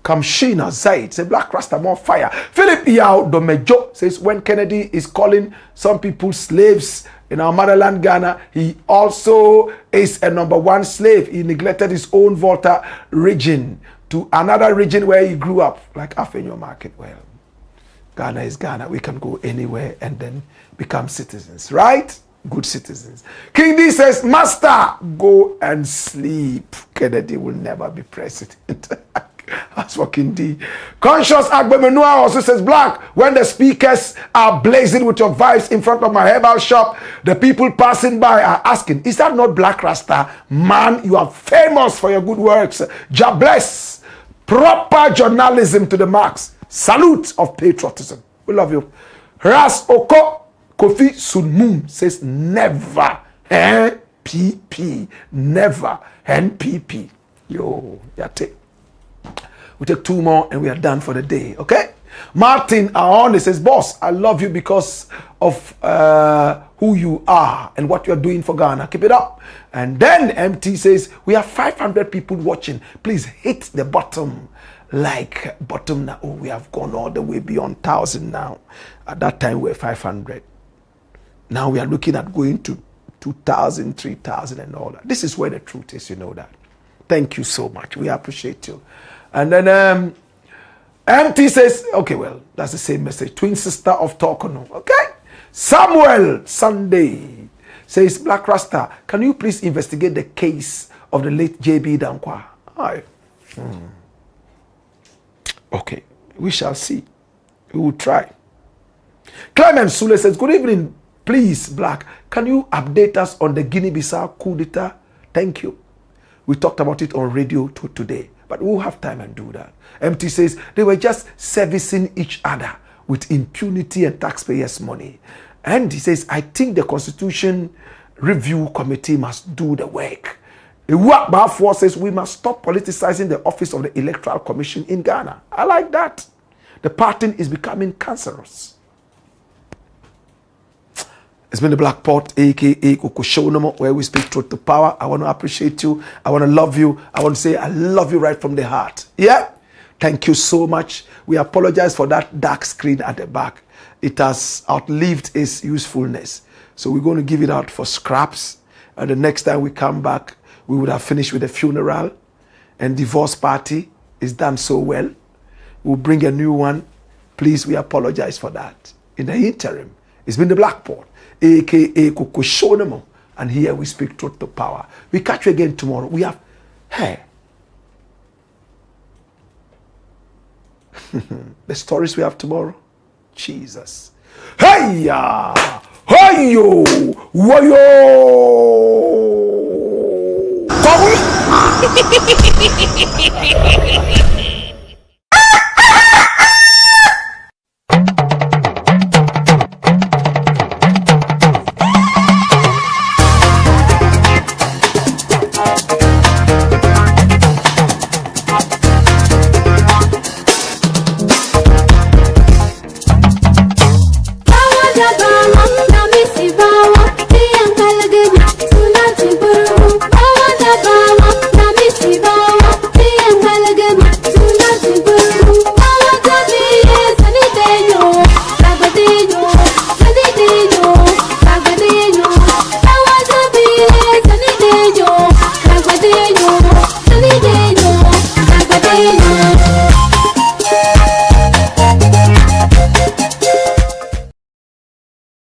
Kamshina Zaid, say Black Rasta more fire. Philip Yao Domejo says, when Kennedy is calling some people slaves in our motherland Ghana, he also is a #1 slave. He neglected his own Volta region to another region where he grew up, like Afenyo Market. Well, Ghana is Ghana. We can go anywhere and then become citizens, right? Good citizens. King D says, Master, go and sleep. Kennedy will never be president. That's for King D. Conscious Agbemenua also says, Blakk, when the speakers are blazing with your vibes in front of my herbal shop, the people passing by are asking, is that not Black Rasta? Man, you are famous for your good works. God bless. Proper journalism to the max. Salute of patriotism. We love you. Ras Oko Kofi Sunmun says, never NPP. Never NPP. Yo, yate. We take 2 more and we are done for the day. Okay? Martin Aone says, boss, I love you because of who you are and what you are doing for Ghana. Keep it up. And then MT says, we have 500 people watching. Please hit the bottom. Like bottom now. Oh, we have gone all the way beyond 1,000 now. At that time, we were 500. Now we are looking at going to 2,000, 3,000 and all that. This is where the truth is, you know that. Thank you so much. We appreciate you. And then MT says, okay, well, that's the same message. Twin sister of Tokono. Okay? Samuel Sunday says, Black Rasta, can you please investigate the case of the late JB Dankwa? Okay, we shall see. We will try. Clement Sule says, good evening. Please, Blakk, can you update us on the Guinea-Bissau coup d'etat? Thank you. We talked about it on radio today, but we'll have time and do that. MT says they were just servicing each other with impunity and taxpayers' money. And he says, I think the Constitution Review Committee must do the work. Iwakba Force says we must stop politicizing the office of the Electoral Commission in Ghana. I like that. The party is becoming cancerous. It's been the Black Pot, aka Kokoshonomo, where we speak truth to power. I want to appreciate you. I want to love you. I want to say I love you right from the heart. Yeah? Thank you so much. We apologize for that dark screen at the back. It has outlived its usefulness. So we're going to give it out for scraps. And the next time we come back, we would have finished with the funeral. And divorce party is done so well. We'll bring a new one. Please, we apologize for that. In the interim, it's been the Black Pot, aka Kokoshonomo, and here we speak truth to power. We catch you again tomorrow. We have the stories we have tomorrow. Jesus. Hey ya! Hey yo! Woyo! Come